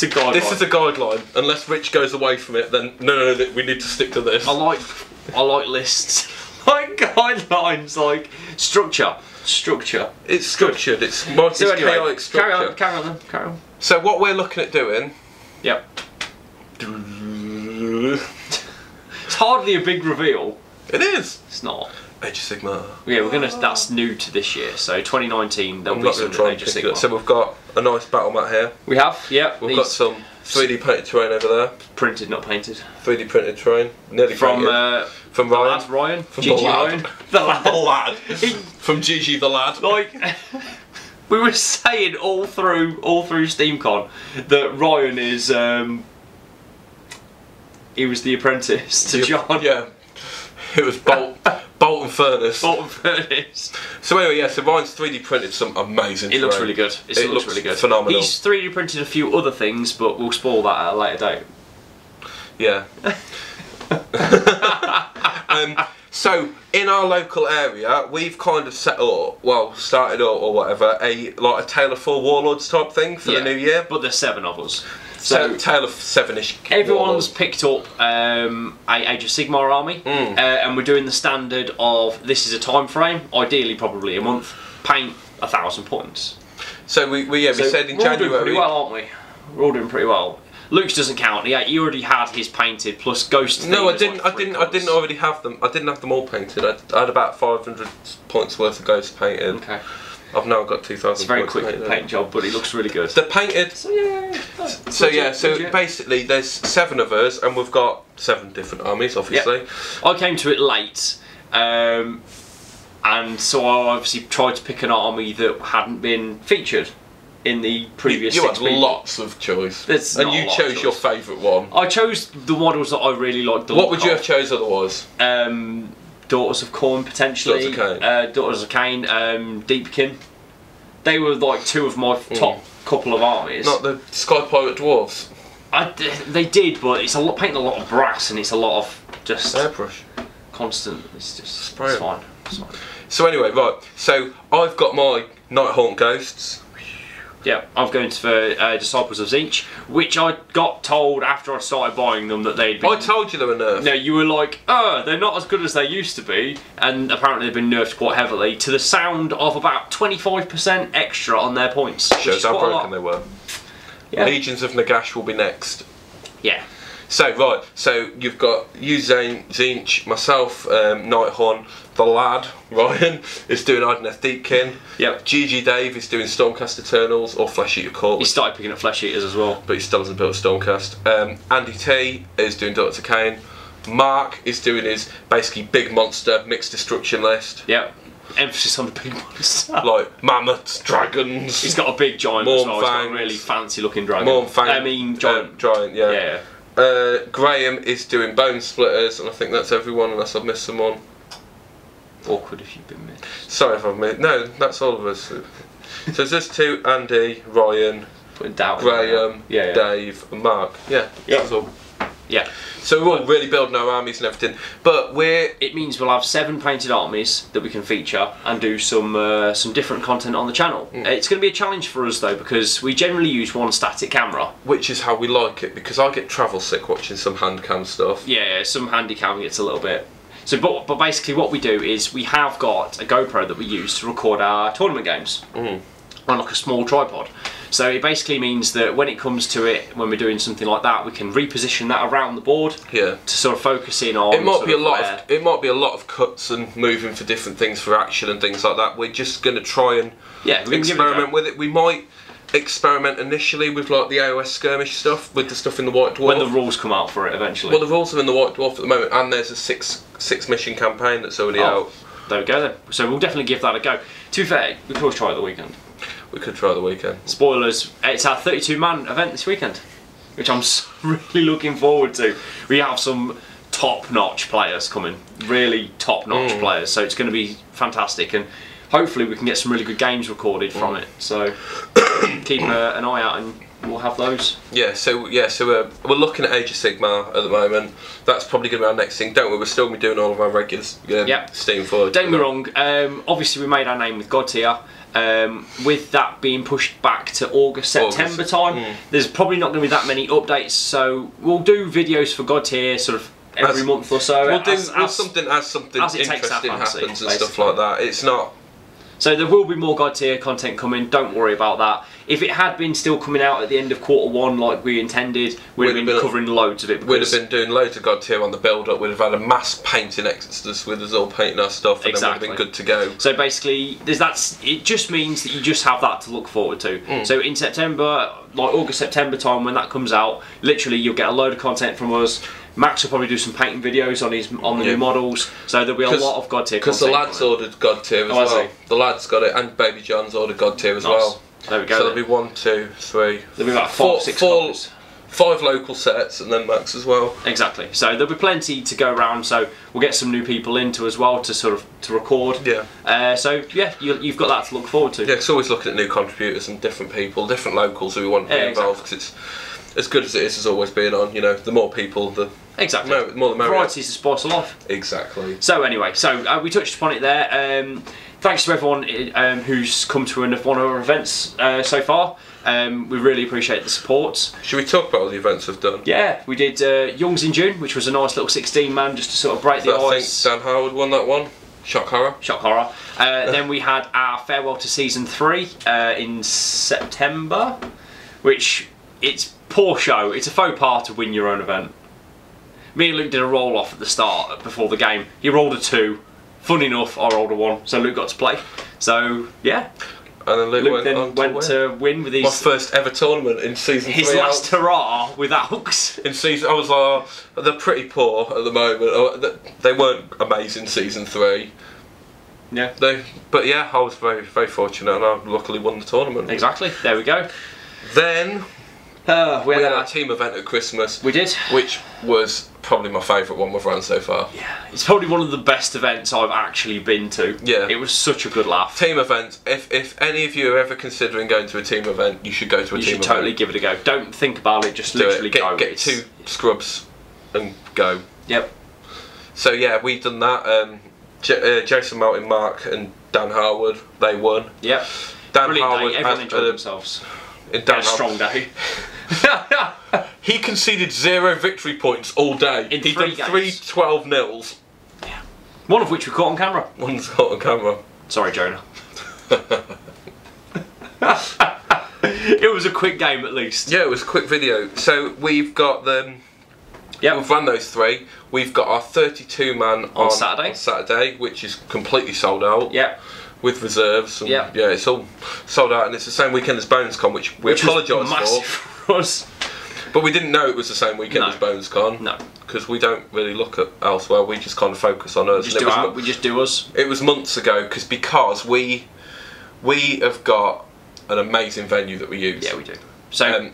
a guideline. This is a guideline. Unless Rich goes away from it, then no, we need to stick to this. I like lists, like guidelines, like structure. It's structured. It's chaotic structure. Carry on. So what we're looking at doing. Yep. It's hardly a big reveal. It is. It's not. Age of Sigmar. Yeah, we're gonna. That's new to this year. So 2019, there'll be some Age of Sigmar. So we've got a nice battle mat here. We have. Yep. We've got some 3D painted terrain over there. Printed, not painted. 3D printed terrain. Nearly from Ryan. From GG Ryan. The lad. From GG the lad. Like we were saying all through SteamCon that Ryan is. He was the apprentice to John. Yeah. It was Bolt and Furnace. So anyway, yeah, so Ryan's 3D printed some amazing terrain. It looks really good. It looks really good. Phenomenal. He's 3D printed a few other things, but we'll spoil that at a later date. Yeah. So in our local area, we've kind of started up or whatever, a Tale of Four Warlords type thing for the new year. But there's 7 of us. So Tale of 7-ish. Everyone's picked up a Age of Sigmar army, and we're doing the standard of this is a time frame, ideally probably a month. Paint 1,000 points. So we said in January. We're all doing pretty well, aren't we? We're all doing pretty well. Luke's doesn't count. He already had his painted plus Ghost. No, I didn't already have them. I didn't have them all painted. I had about 500 points worth of Ghost painted. Okay. I've now got 2,000 points. It's a very quick paint job, but it looks really good. They're painted. So basically there's 7 of us and we've got 7 different armies, obviously. Yep. I came to it late, and so I obviously tried to pick an army that hadn't been featured in the previous. You had lots of choice, and you chose your favourite one. I chose the models that I really liked. What would you have chose otherwise? Daughters of Khorne, potentially. Daughters of Cain, Deepkin. They were like 2 of my top couple of armies. Not the Sky Pirate Dwarves. They did, but it's painting a lot of brass and it's a lot of just airbrush. Constant. It's just spray. It's fine. So anyway, right. So I've got my Nighthaunt Ghosts. Yeah, I'm going for Disciples of Tzeentch, which I got told after I started buying them that they'd been... I told you they were nerfed. No, you were like, oh, they're not as good as they used to be, and apparently they've been nerfed quite heavily, to the sound of about 25% extra on their points. Shows how broken they were. Yeah. Legions of Nagash will be next. Yeah. So, right, so you've got you, Tzeentch, myself, Nighthaunt, the lad, Ryan, is doing Idoneth Deepkin. Yep. GG Dave is doing Stormcast Eternals or Flesh Eater Cult. He started picking up Flesh Eaters as well. But he still hasn't built Stormcast. Andy T is doing Daughters of Cain. Mark is doing his basically big monster mixed destruction list. Yep. Emphasis on the big monster. Like mammoths, dragons. He's got a big giant as well. He's got a really fancy looking dragon. I mean giant. Giant, yeah. Graham is doing Bone Splitters, and I think that's everyone unless I've missed someone. Awkward if you've been missed. Sorry if I've missed. No, that's all of us. So there's just 2: Andy, Ryan, Graham, Dave, and Mark. Yeah, that's all. Yeah. So we're all really building our armies and everything, but it means we'll have 7 painted armies that we can feature and do some different content on the channel. It's going to be a challenge for us though, because we generally use one static camera, which is how we like it, because I get travel sick watching some hand cam stuff. Yeah, some handy cam gets a little bit. So, but basically what we do is we have got a GoPro that we use to record our tournament games on like a small tripod. So it basically means that when it comes to it, when we're doing something like that, we can reposition that around the board to sort of focus in on. It might be a lot of cuts and moving for different things for action and things like that. We're just going to try and experiment with it. We might experiment initially with like the AOS skirmish stuff, with the stuff in the White Dwarf. When the rules come out for it eventually. Well, the rules are in the White Dwarf at the moment, and there's a six mission campaign that's already out. There we go then. So we'll definitely give that a go. To be fair, we could always try it the weekend. We could try the weekend. Spoilers, it's our 32-man event this weekend, which I'm really looking forward to. We have some top-notch players coming, really top-notch players, so it's going to be fantastic, and hopefully we can get some really good games recorded from it, so keep an eye out and we'll have those. Yeah, so we're looking at Age of Sigmar at the moment. That's probably going to be our next thing, don't we? We're still going to be doing all of our regulars. Steam for. Don't get me wrong. Obviously, we made our name with God Tier. With that being pushed back to August, September time, there's probably not going to be that many updates. So we'll do videos for God Tier sort of every month or so. We'll do something interesting happens and stuff like that. It's not. So there will be more God Tier content coming, don't worry about that. If it had been still coming out at the end of Q1 like we intended, we'd have been covering loads of it. We'd have been doing loads of God Tier on the build-up, we'd have had a mass painting exodus with us all painting our stuff, and then we'd have been good to go. So basically, it just means that you just have that to look forward to. So in September, like August, September time when that comes out, literally you'll get a load of content from us. Max will probably do some painting videos on the new models, so there'll be a lot of God Tier content. Because the lads ordered God Tier as well. The lads got it, and Baby John's ordered God Tier as well. There we go. So there'll be 1, 2, 3. There'll be about 4, 6 copies. 5 local sets, and then Max as well. Exactly. So there'll be plenty to go around. So we'll get some new people into as well to record. Yeah. So yeah, you've got that to look forward to. Yeah, it's always looking at new contributors and different people, different locals who we want to be involved, because it's as good as it is as always being on. You know, the more people, the more the merrier. Variety is the spice of life. Exactly. So anyway, we touched upon it there. Thanks to everyone who's come to one of our events so far. We really appreciate the support. Should we talk about all the events we've done? Yeah, we did Young's in June, which was a nice little 16-man just to sort of break the ice. I think Dan Howard won that one. Shock horror. Shock horror. Then we had our farewell to season 3 in September, which it's poor show. It's a faux pas to win your own event. Me and Luke did a roll off at the start before the game. He rolled a 2. Fun enough, I rolled a 1, so Luke got to play. So yeah. And then Luke went to win with his my first ever tournament in season 3. His last hurrah with Alks. In season, I was like, they're pretty poor at the moment. They weren't amazing season 3. Yeah. But yeah, I was very, very fortunate, and I luckily won the tournament. Exactly. There we go. Then we had our team event at Christmas. We did. Which was probably my favourite one we've run so far. Yeah, it's probably one of the best events I've actually been to. Yeah. It was such a good laugh. Team events. If any of you are ever considering going to a team event, you should go to a team event. You should totally give it a go. Don't think about it, just literally go. Get 2 scrubs and go. Yep. So yeah, we've done that. Jason Melton, Mark and Dan Harwood, they won. Yep. Dan Brilliant Harwood day. Everyone enjoyed themselves. Dan a strong day. He conceded 0 victory points all day. He done 3 12-0s. Yeah. One of which we caught on camera. One's caught on camera. Sorry, Jonah. It was a quick game at least. Yeah, it was a quick video. So we've got them. Yeah, we've run those 3. We've got our 32-man on Saturday, which is completely sold out. Yeah. With reserves. And yeah, it's all sold out, and it's the same weekend as BonesCon, which we apologise for us. But we didn't know it was the same weekend as BonesCon. No. Because we don't really look at elsewhere, we just kind of focus on us. We just do us. It was months ago, because we have got an amazing venue that we use. Yeah, we do. So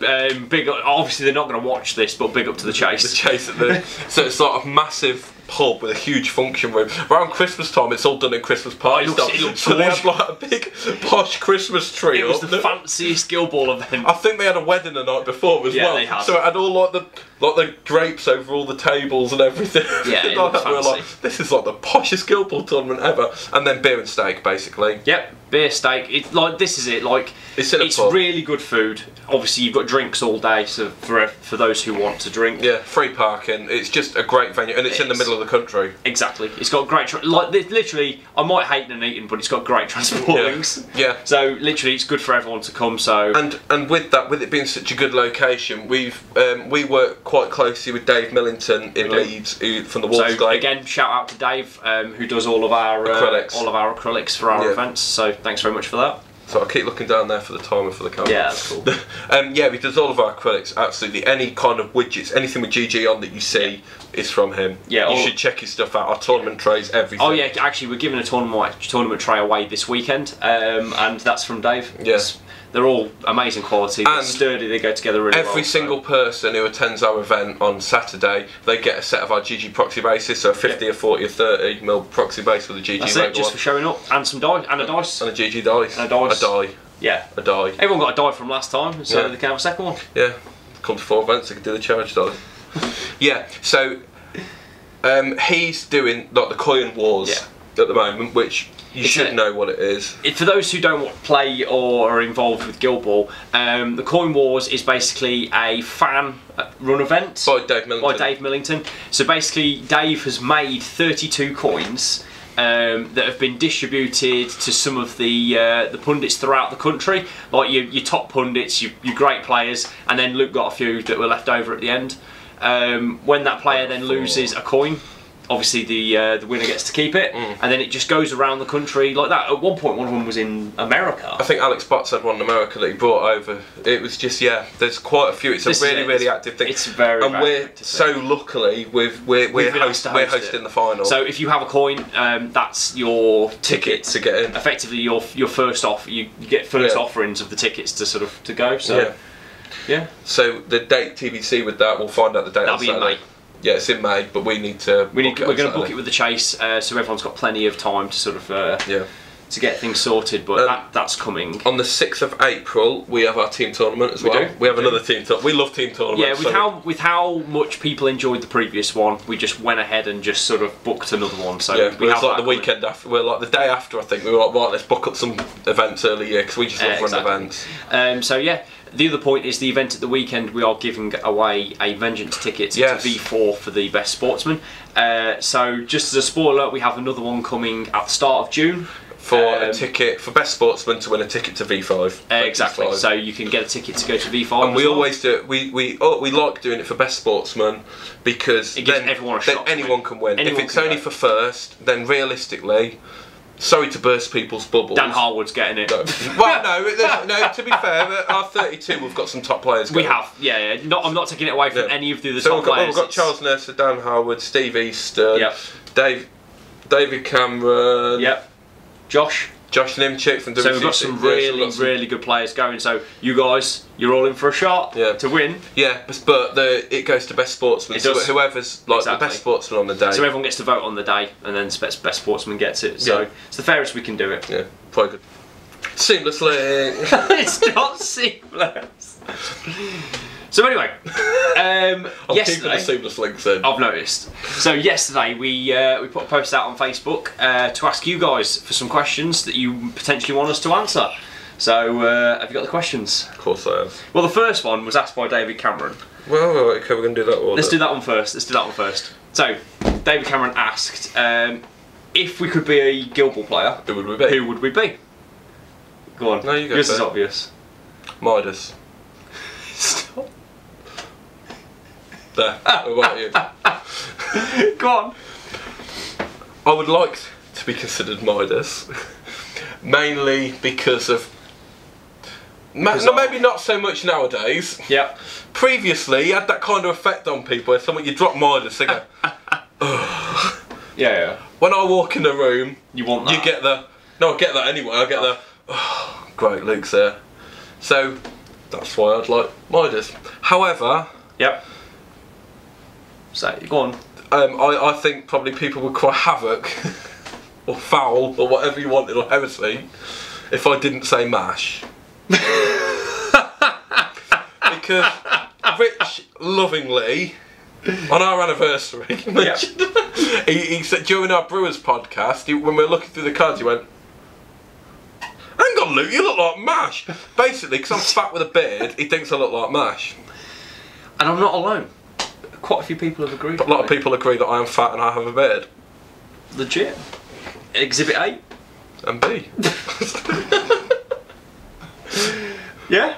big. Obviously, they're not going to watch this, but big up to the Chase. The Chase at the. So it's like a massive pub with a huge function room. Around Christmas time, it's all done in Christmas party stuff. So they have like a big posh Christmas tree. It was the fanciest Guild Ball event. I think they had a wedding the night before as well. They had. So it had all like the drapes over all the tables and everything. Yeah, it was fancy. We were like, this is like the poshest Guild Ball tournament ever. And then beer and steak, basically. Yep, beer, steak. This is it. Like it's really good food. Obviously, you've got drinks all day, so for those who want to drink. Yeah, free parking. It's just a great venue, and it's in the middle of the country. Exactly. It's got great literally. I might hate Nuneaton, but it's got great transport links. Yeah. So literally, it's good for everyone to come. So and with it being such a good location, we work quite closely with Dave Millington in Leeds, from the Wolves. So again, shout out to Dave, who does all of our acrylics for our events. So thanks very much for that. So I'll keep looking down there for the timer for the camera. Yeah, that's cool. Yeah, he does all of our acrylics, absolutely. Any kind of widgets, anything with GG on that you see is from him. Yeah, you should check his stuff out. Our tournament trays, everything. Oh yeah, actually we're giving a tournament tray away this weekend, and that's from Dave. Yes. They're all amazing quality, they're sturdy, they go together really well. Every single person who attends our event on Saturday, they get a set of our GG proxy bases, so a 50, a 40, a 30 mil proxy base with a GG That's it, just for showing up, and some dice, and a dice. And a GG dice. And a dice. A die. Yeah. A die. Everyone got a die from last time, so they can have a second one. Yeah. Come to 4 events, they can do the charge die. Yeah. So he's doing like the coin wars at the moment, which you should know what it is. For those who don't play or are involved with Guild Ball, the Coin Wars is basically a fan run event by Dave Millington. So basically, Dave has made 32 coins that have been distributed to some of the pundits throughout the country, like your top pundits, your great players, and then Luke got a few that were left over at the end. When that player then loses a coin, obviously the winner gets to keep it, and then it just goes around the country like that. At one point, one of them was in America. I think Alex Potts had one in America that he brought over. It was just there's quite a few. It's a really active thing. It's very, and we're so luckily we're hosting the final. So if you have a coin, that's your ticket to get in. Effectively, your first off. You get first offerings of the tickets to go. So yeah. So the date TBC with that, we'll find out the date. That'll be in May. Yeah, it's in May, but we need to. We're going to book it with the Chase, so everyone's got plenty of time to sort of to get things sorted. But that's coming on the 6th of April. We have our team tournament as well. We have another team tournament. We love team tournaments. Yeah, with how much people enjoyed the previous one, we just went ahead and just sort of booked another one. So we have like the weekend after. We're like the day after. I think we were like, right, let's book up some events early because we just love running events. So yeah. The other point is the event at the weekend. We are giving away a Vengeance ticket to V4 for the best sportsman. So just as a spoiler, we have another one coming at the start of June. For a ticket, for best sportsman to win a ticket to V5. Exactly. So you can get a ticket to go to V5. And we always do it. We like doing it for best sportsman because it gives everyone a shot. Anyone can win. If it's only for first, then realistically. Sorry to burst people's bubbles. Dan Harwood's getting it. No. Well, no. To be fair, at our 32, we've got some top players. We have, yeah. I'm not taking it away from any of the other top players. We've got Charles Nurser, Dan Harwood, Steve Easton, David Cameron. Yep. Josh Nimchik from WCC. So we've got some really good players going. So you guys, you're all in for a shot to win. Yeah, but it goes to best sportsman. So whoever's the best sportsman on the day. So everyone gets to vote on the day, and then best sportsman gets it. So it's the fairest we can do it. Yeah, quite good. Seamlessly. It's not seamless. So anyway, I'm keeping the seamless links in. I've noticed. So yesterday we put a post out on Facebook to ask you guys for some questions that you potentially want us to answer. So have you got the questions? Of course I have. Well, the first one was asked by David Cameron. Well, okay, we're going to do that one. Let's do that one first. So David Cameron asked, if we could be a Guild Ball player, who would we be? Go on. No, you go. Yours is obvious. Midas. Stop. There. What about you? Go on. I would like to be considered Midas, mainly because of. Maybe not so much nowadays. Yep. Previously, he had that kind of effect on people. If someone you drop Midas, they go. Ugh. Yeah. When I walk in the room, you want that. You get the. No, I get that anyway. I get the. Oh, great, Luke's there. So that's why I'd like Midas. However. Yep. So go on. I think probably people would cry havoc or foul or whatever you wanted or heresy if I didn't say mash. Because Rich lovingly on our anniversary mentioned, he said during our Brewers podcast when we were looking through the cards he went, hang on Luke, you look like mash. Basically because I'm fat with a beard he thinks I look like mash. And I'm not alone. Quite a few people have agreed. But a lot of people agree that I am fat and I have a beard. Legit. Exhibit A. And B. Yeah.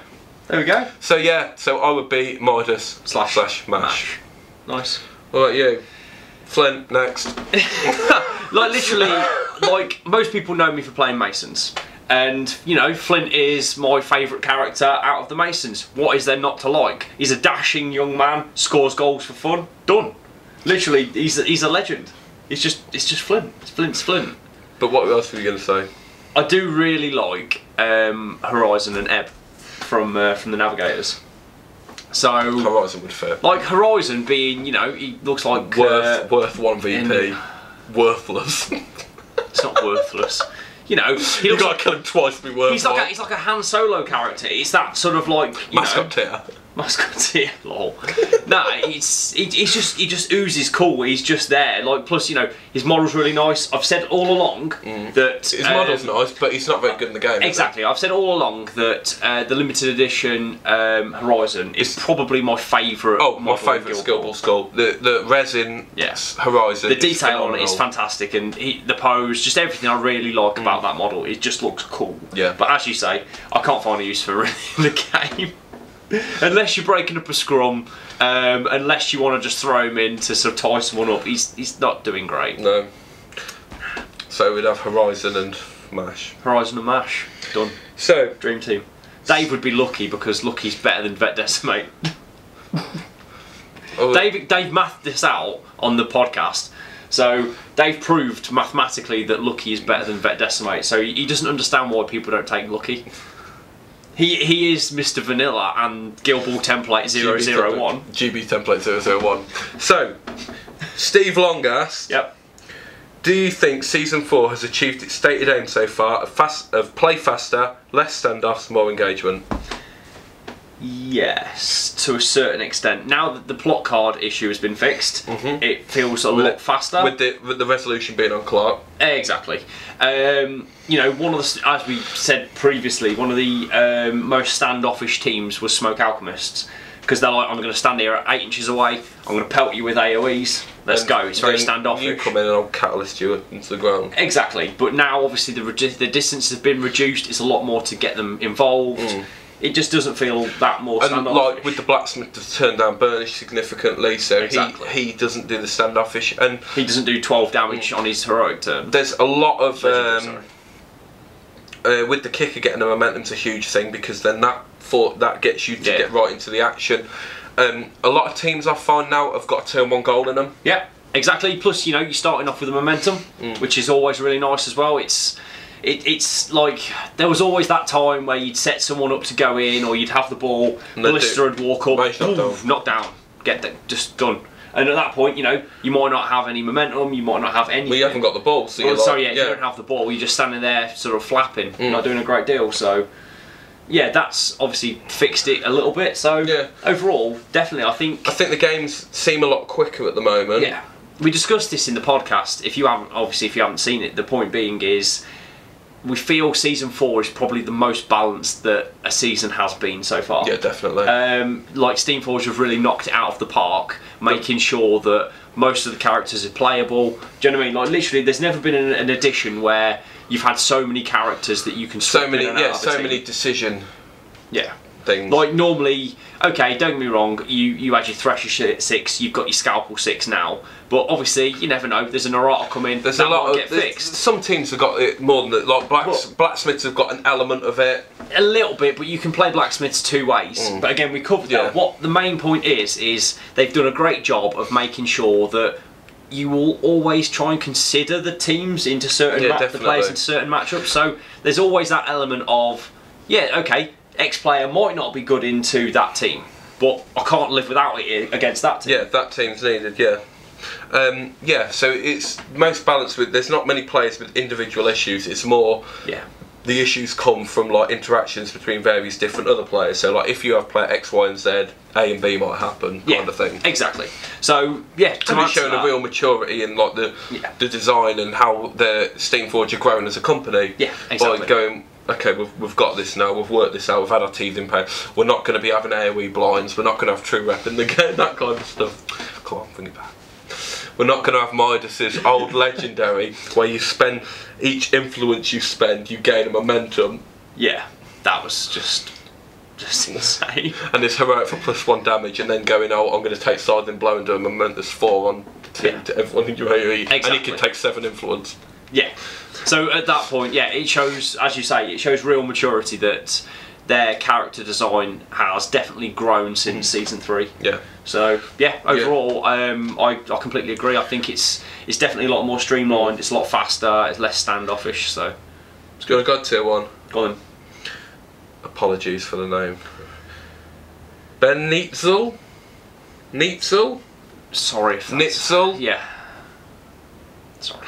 There we go. So I would be Midas slash mash. Nice. What about you? Flint, next. Like literally, like most people know me for playing Masons. And, you know, Flint is my favourite character out of the Masons. What is there not to like? He's a dashing young man, scores goals for fun. Done. Literally, he's a legend. It's just Flint. Flint's Flint. But what else were you going to say? I do really like Horizon and Ebb from the Navigators. So Horizon would fit. Like Horizon being, you know, he looks like worth 1 VP. Worthless. It's not worthless. you know, you got to kill him twice to be worth it. He's like a Han Solo character. It's that sort of like mascot tier. Mascot tier, lol. No, he just oozes cool. He's just there. Like, plus, you know, his model's really nice. I've said all along that his model's nice, but he's not very good in the game. Exactly. I've said all along that the limited edition Horizon is probably my favourite. Oh, my favourite Skill Ball Skull. The resin Horizon. The detail on it is fantastic, and the pose, just everything I really like about that model. It just looks cool. Yeah. But as you say, I can't find a use for it in the game. Unless you're breaking up a scrum, unless you want to just throw him in to sort of tie someone up, he's not doing great. No. So we'd have Horizon and MASH. Horizon and MASH, done. So Dream Team. Dave would be lucky because Lucky's better than Vet Decimate. Dave mathed this out on the podcast. So Dave proved mathematically that Lucky is better than Vet Decimate. So he doesn't understand why people don't take Lucky. He is Mr. Vanilla and Guild Ball Template 001. GB Template 001. So, Steve Longass. Yep. Do you think Season 4 has achieved its stated aim so far of play faster, less standoffs, more engagement? Yes, to a certain extent. Now that the plot card issue has been fixed, it feels a lot faster. With the resolution being on Clark. Exactly. You know, one of the, as we said previously, one of the most standoffish teams was Smoke Alchemists, because they're like, I'm going to stand here at 8 inches away, I'm going to pelt you with AoEs, let's go. It's very standoffish. You come in and I'll catalyst you into the ground. Exactly, but now obviously the distance has been reduced, it's a lot more to get them involved. It just doesn't feel that more standoffish. And like with the blacksmith to turn down Burnish significantly, so he doesn't do the standoffish, and he doesn't do 12 damage on his heroic turn. There's a lot of with the kicker getting the momentum's a huge thing, because then that gets you to get right into the action. A lot of teams I find now have got a turn 1 goal in them. Yeah, exactly. Plus, you know, you're starting off with the momentum, which is always really nice as well. It's like there was always that time where you'd set someone up to go in, or you'd have the ball, Blister would walk up, knock down, get them just done. And at that point, you know, you might not have any momentum, you might not have anything. Well, you haven't got the ball, so you're sorry, if you don't have the ball, you're just standing there sort of flapping, not doing a great deal. So, yeah, that's obviously fixed it a little bit. So, overall, definitely, I think the games seem a lot quicker at the moment. Yeah, we discussed this in the podcast. If you haven't seen it, the point being is, we feel Season 4 is probably the most balanced that a season has been so far. Yeah, definitely. Like Steamforge have really knocked it out of the park, making sure that most of the characters are playable. Do you know what I mean? Like literally, there's never been an edition where you've had so many characters that you can swap in and out of the team. many decision. Yeah. Things. Like normally, okay, don't get me wrong, you had your Thresher 6, you've got your Scalpel 6 now, but obviously you never know. There's an errata come in. There's that a lot might get fixed. Some teams have got it more than that. Like blacksmiths have got an element of it. A little bit, but you can play blacksmiths 2 ways. But again, we covered that. What the main point is they've done a great job of making sure that you will always try and consider the teams into certain the players into certain matchups. So there's always that element of okay, X player might not be good into that team, but I can't live without it against that team. Yeah, that team's needed, so it's most balanced with, there's not many players with individual issues, it's more the issues come from like interactions between various different other players. So like if you have player X, Y and Z, A and B might happen kind of thing. Exactly. So to be showing a real maturity in like the design and how the Steamforge are growing as a company. Yeah, exactly. By going, okay, we've got this now, we've worked this out, we've had our teeth in pain, we're not going to be having AoE blinds, we're not going to have true rep in the game, that kind of stuff. Come on, bring it back. We're not going to have Midas's old legendary, where you spend, each influence you spend, you gain a momentum. Yeah, that was just insane. And it's heroic for +1 damage, and then going, I'm going to take Scything Blow and do a momentous 4 on to everyone in your AoE, and he can take 7 influence. Yeah. So at that point, it shows, as you say, it shows real maturity that their character design has definitely grown since Season 3. Yeah. So overall, I completely agree. I think it's definitely a lot more streamlined. It's a lot faster. It's less standoffish. So. It's good. Got tier 1. Go on. Apologies for the name. Ben Neitzel. Neitzel. Sorry. If Nitzel. Yeah. Sorry.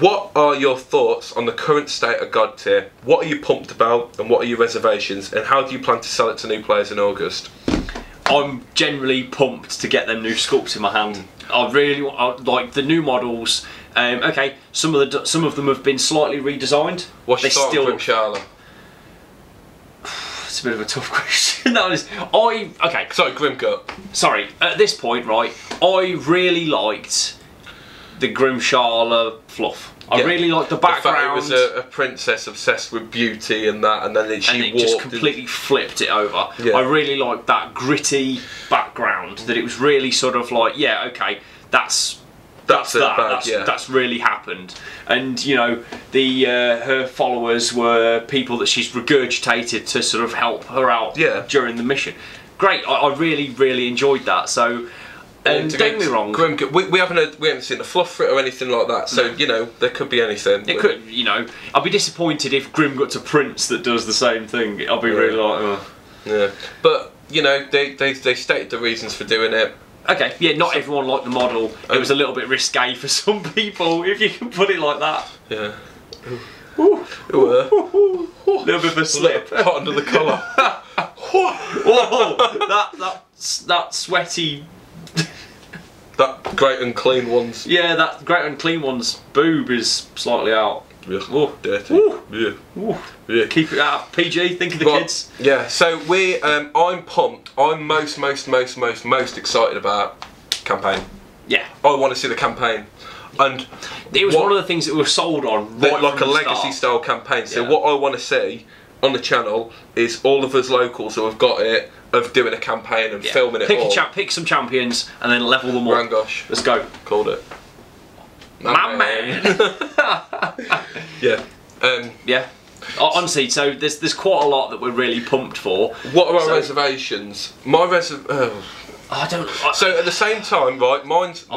What are your thoughts on the current state of God Tier? What are you pumped about, and what are your reservations, and how do you plan to sell it to new players in August? I'm generally pumped to get them new sculpts in my hand. I like the new models. Okay, some of them have been slightly redesigned. What's your thought on Grimsharla? It's a bit of a tough question. Okay. Sorry, Grimgut. Sorry. At this point, right, I really liked the Grimsharla fluff. I really liked the background. The fact it was a princess obsessed with beauty and that, and then she warped just completely flipped it over. Yeah. I really liked that gritty background. That it was really sort of like, yeah, okay, that's really happened. And you know, her followers were people that she's regurgitated to sort of help her out during the mission. Great. I really enjoyed that. So. And don't get me wrong, Grimgut, we haven't seen a fluff for it or anything like that. So you know, there could be anything. It could, you know. I'd be disappointed if Grimgut's a prince that does the same thing. I'll be really like, oh. Yeah. But you know, they stated the reasons for doing it. Okay, yeah. Not everyone liked the model. It was a little bit risque for some people, if you can put it like that. Yeah. A little bit of a slip. Hot under the collar. Whoa, that sweaty. That great and clean one's. Yeah, that great and clean one's boob is slightly out. Yeah. Oh, dirty. Yeah. Yeah. Keep it out. PG. Think of the kids. Yeah. So I'm pumped. I'm most excited about campaign. Yeah. I want to see the campaign, and it was one of the things that we were sold on. Right like from a the legacy style campaign. So yeah. what I want to see on the channel is all of us locals who have got it of doing a campaign and filming it all. Pick some champions and then level them up. Rangosh. Let's go. Called it. My man. Yeah. Yeah. Honestly, so there's quite a lot that we're really pumped for. What are our reservations? My I don't. So at the same time, right? I'm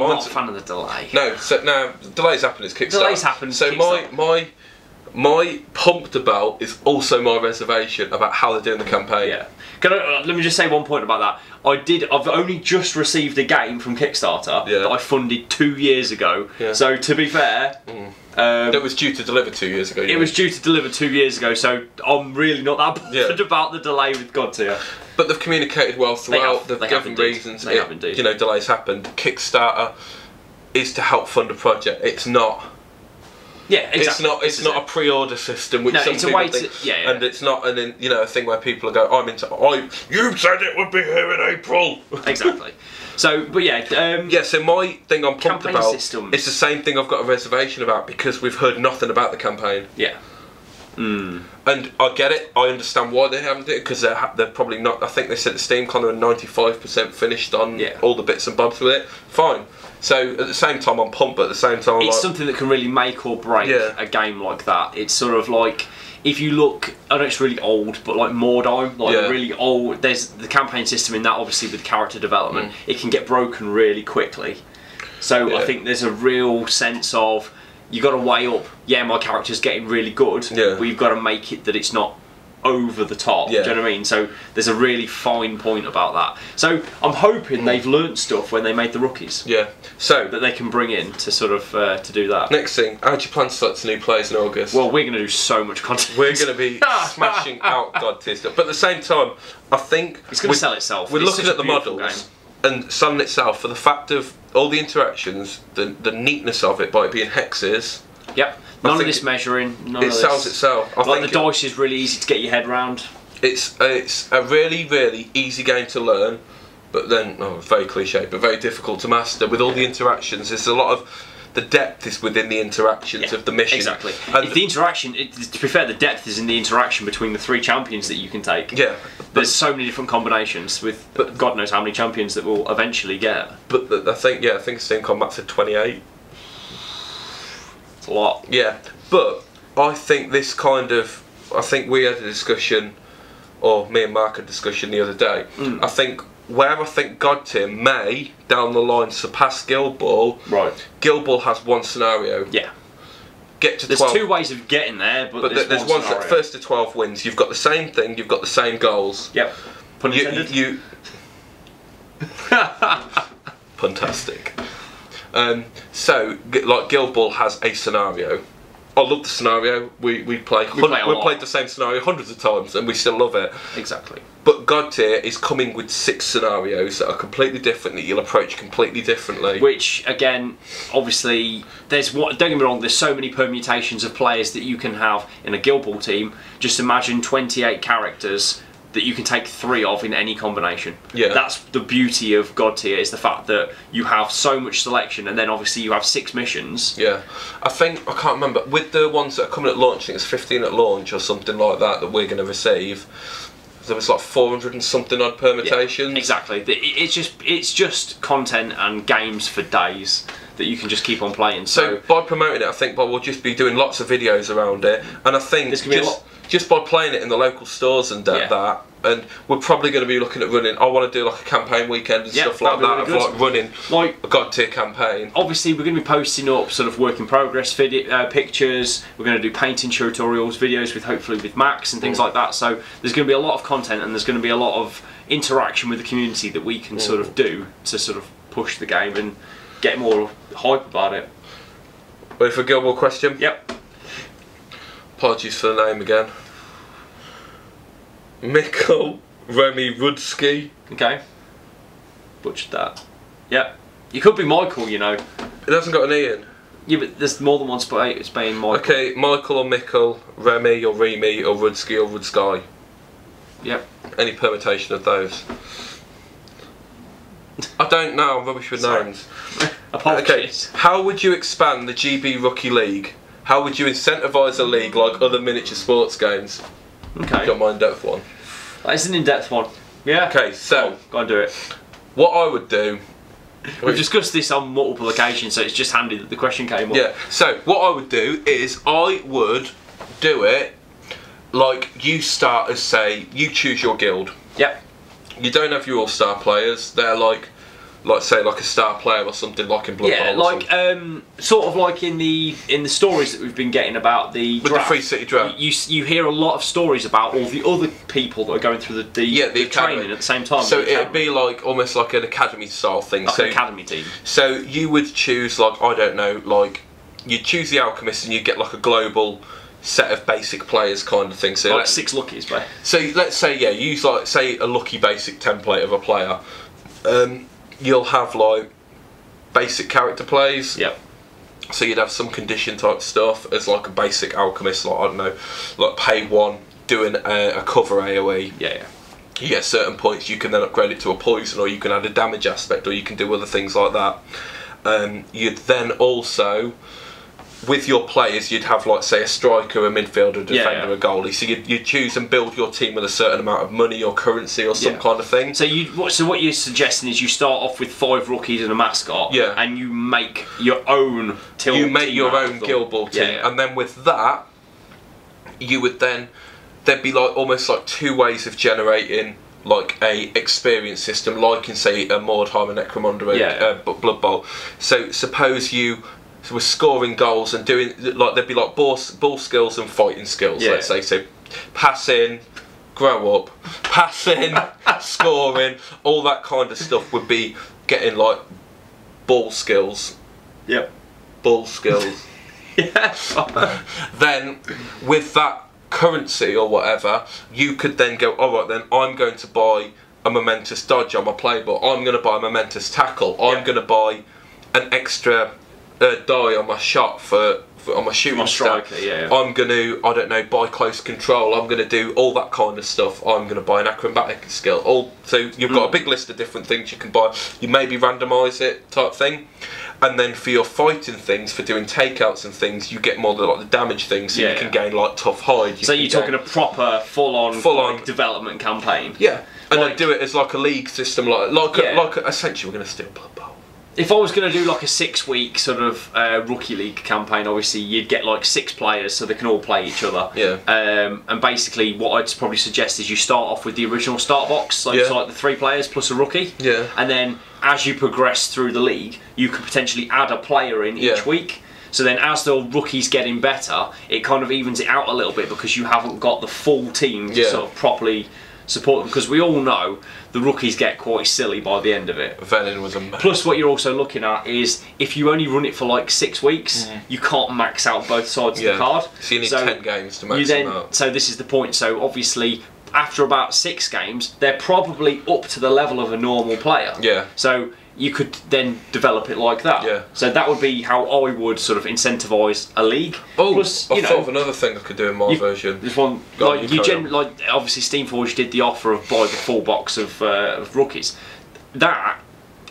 not a fan of the delay. No. So now delays happen. It's Kickstarter. Delays happen. So my pumped about is also my reservation about how they're doing the campaign. Yeah. Let me just say one point about that. I've only just received a game from Kickstarter that I funded 2 years ago. Yeah. So to be fair, that was due to deliver 2 years ago. It was due to deliver 2 years ago. So I'm really not that bothered about the delay with God Tier. But they've communicated well throughout. They've given reasons. They have indeed. You know, delays happened. Kickstarter is to help fund a project. It's not. Yeah, exactly. It's not a pre-order system, which some it's people a way think, and it's not a thing where people go, you said it would be here in April. Exactly. So, but so my thing I'm pumped about system. It's the same thing I've got a reservation about because we've heard nothing about the campaign. Yeah. And I get it. I understand why they haven't done it because they're probably not. I think they said the SteamCon are 95% finished on all the bits and bobs with it. Fine. So at the same time I'm pumped, but at the same time it's something that can really make or break a game like that. It's sort of like, if you look, I know it's really old, but like Mordheim, really old, there's the campaign system in that, obviously with character development, it can get broken really quickly. So I think there's a real sense of, you got to weigh up, my character's getting really good, but you've got to make it that it's not over the top. Do you know what I mean? So there's a really fine point about that. So I'm hoping they've learnt stuff when they made the rookies. Yeah. So that they can bring in to sort of to do that. Next thing, how do you plan to select new players in August? Well, we're going to do so much content. We're going to be smashing out God Tier stuff. But at the same time, I think it's going to sell itself. We're looking at the models and selling itself for the fact of all the interactions, the neatness of it by it being hexes. Yep. None of this measuring. It sells itself. I think the dice is really easy to get your head round. It's a really easy game to learn, but then very cliche, but very difficult to master. With all the interactions, there's a lot of the depth is within the interactions of the mission. Exactly. If the interaction, to be fair, the depth is in the interaction between the 3 champions that you can take. Yeah. There's so many different combinations with God knows how many champions that we'll eventually get. But I think Steam Combat's at 28. A lot. Yeah, but I think this I think we had a discussion, or me and Mark had a discussion the other day. I think God Tier may down the line surpass Guild Ball. Right. Guild Ball has one scenario. Yeah. Get to 12. There's 2 ways of getting there, but there's one that first to 12 wins. You've got the same thing. You've got the same goals. Yep. Pun intended. Puntastic. So, like, Guild Ball has a scenario. I love the scenario. We played the same scenario hundreds of times, and we still love it. Exactly. But God Tier is coming with 6 scenarios that are completely different, that you'll approach completely differently. Which, again, obviously, don't get me wrong, there's so many permutations of players that you can have in a Guild Ball team. Just imagine 28 characters that you can take 3 of in any combination. Yeah. That's the beauty of God Tier, is the fact that you have so much selection, and then obviously you have 6 missions. Yeah. I can't remember, with the ones that are coming at launch, I think it's 15 at launch or something like that we're going to receive. There was like 400 and something odd permutations. Yeah, exactly. It's just content and games for days that you can just keep on playing. So by promoting it, I think we'll just be doing lots of videos around it, and I think just by playing it in the local stores and that, and we're probably going to be looking at running. I want to do like a campaign weekend and stuff like that, really of like running like a God Tier campaign. Obviously, we're going to be posting up sort of work in progress pictures. We're going to do painting tutorials, videos hopefully with Max and things like that. So there's going to be a lot of content, and there's going to be a lot of interaction with the community that we can sort of do to sort of push the game and get more hype about it. Ready for a Guild Ball question? Yep. Apologies for the name again. Mikkel Remy Rudsky. Okay. Butchered that. Yep. You could be Michael, you know. It hasn't got an E in. Yeah, but there's more than one Spain Michael. Okay, Michael or Mikkel, Remy or Remy or Rudsky or Rudsky. Yep. Any permutation of those. I don't know, I'm rubbish with names. Apologies. Okay, how would you expand the GB Rookie League? How would you incentivise a league like other miniature sports games? Okay. Got my in-depth one. That is an in-depth one. Yeah. Okay, so go and do it. What I would do. We've discussed this on multiple occasions, so it's just handy that the question came up. Yeah. So what I would do is I would do it like you start as, say, you choose your guild. Yep. You don't have your all-star players. They're like say like a star player or something, like in Blood Bowl. Yeah, like sort of like in the stories that we've been getting about the with draft, the Free City draft. You hear a lot of stories about all the other people that are going through the training at the same time. So it'd be like almost like an academy style thing. Like so an academy team. So you would choose, like, I don't know, like you'd choose the Alchemist and you'd get like a global set of basic players kind of thing. So like 6 luckies, mate. So let's say use like say a lucky basic template of a player. You'll have like basic character plays. Yep. So you'd have some condition type stuff as like a basic Alchemist, like I don't know, like pay 1, doing a cover AoE. Yeah. You get certain points, you can then upgrade it to a poison, or you can add a damage aspect, or you can do other things like that. You'd then also, with your players, you'd have like say a striker, a midfielder, a defender, a goalie. So you'd choose and build your team with a certain amount of money or currency or some kind of thing. So what you're suggesting is you start off with 5 rookies and a mascot, and you make your own team. You make your own Guild Ball team, and then with that, you would then there'd be like almost like 2 ways of generating like a experience system, like in say a Mordheim and Necromunda, Blood Bowl. So suppose you were scoring goals and doing like there'd be like ball skills and fighting skills. Let's say so, passing, grow up, passing, scoring, all that kind of stuff would be getting like ball skills. Yep. Ball skills. Then with that currency or whatever, you could then go, alright then, I'm going to buy a momentous dodge on my playbook, I'm going to buy a momentous tackle, I'm going to buy an extra die on my shot on my shooting striker, I'm going to, I don't know, buy close control, I'm going to do all that kind of stuff, I'm going to buy an acrobatic skill. So you've got a big list of different things you can buy, you maybe randomise it type thing. And then for your fighting things, for doing takeouts and things, you get more like the damage things, so you can gain like tough hide. So you're talking a proper full-on development campaign. Yeah, and then do it as like a league system, like essentially we're going to steal Blood Bowl. If I was going to do like a 6-week sort of rookie league campaign, obviously you'd get like 6 players so they can all play each other. Yeah. And basically what I'd probably suggest is you start off with the original start box, so like the 3 players plus a rookie. Yeah. And then as you progress through the league, you could potentially add a player in each week. So then as the rookie's getting better, it kind of evens it out a little bit because you haven't got the full team to sort of properly support them, because we all know the rookies get quite silly by the end of it. Venin was amazing. Plus, what you're also looking at is if you only run it for like 6 weeks, you can't max out both sides of the card. So you need 10 games to max them out. So this is the point. So obviously, after about 6 games, they're probably up to the level of a normal player. Yeah. So you could then develop it like that. Yeah. So that would be how I would sort of incentivise a league. Oh, plus, I thought of another thing I could do in my version. This one, like obviously Steamforge did the offer of buy the full box of rookies. That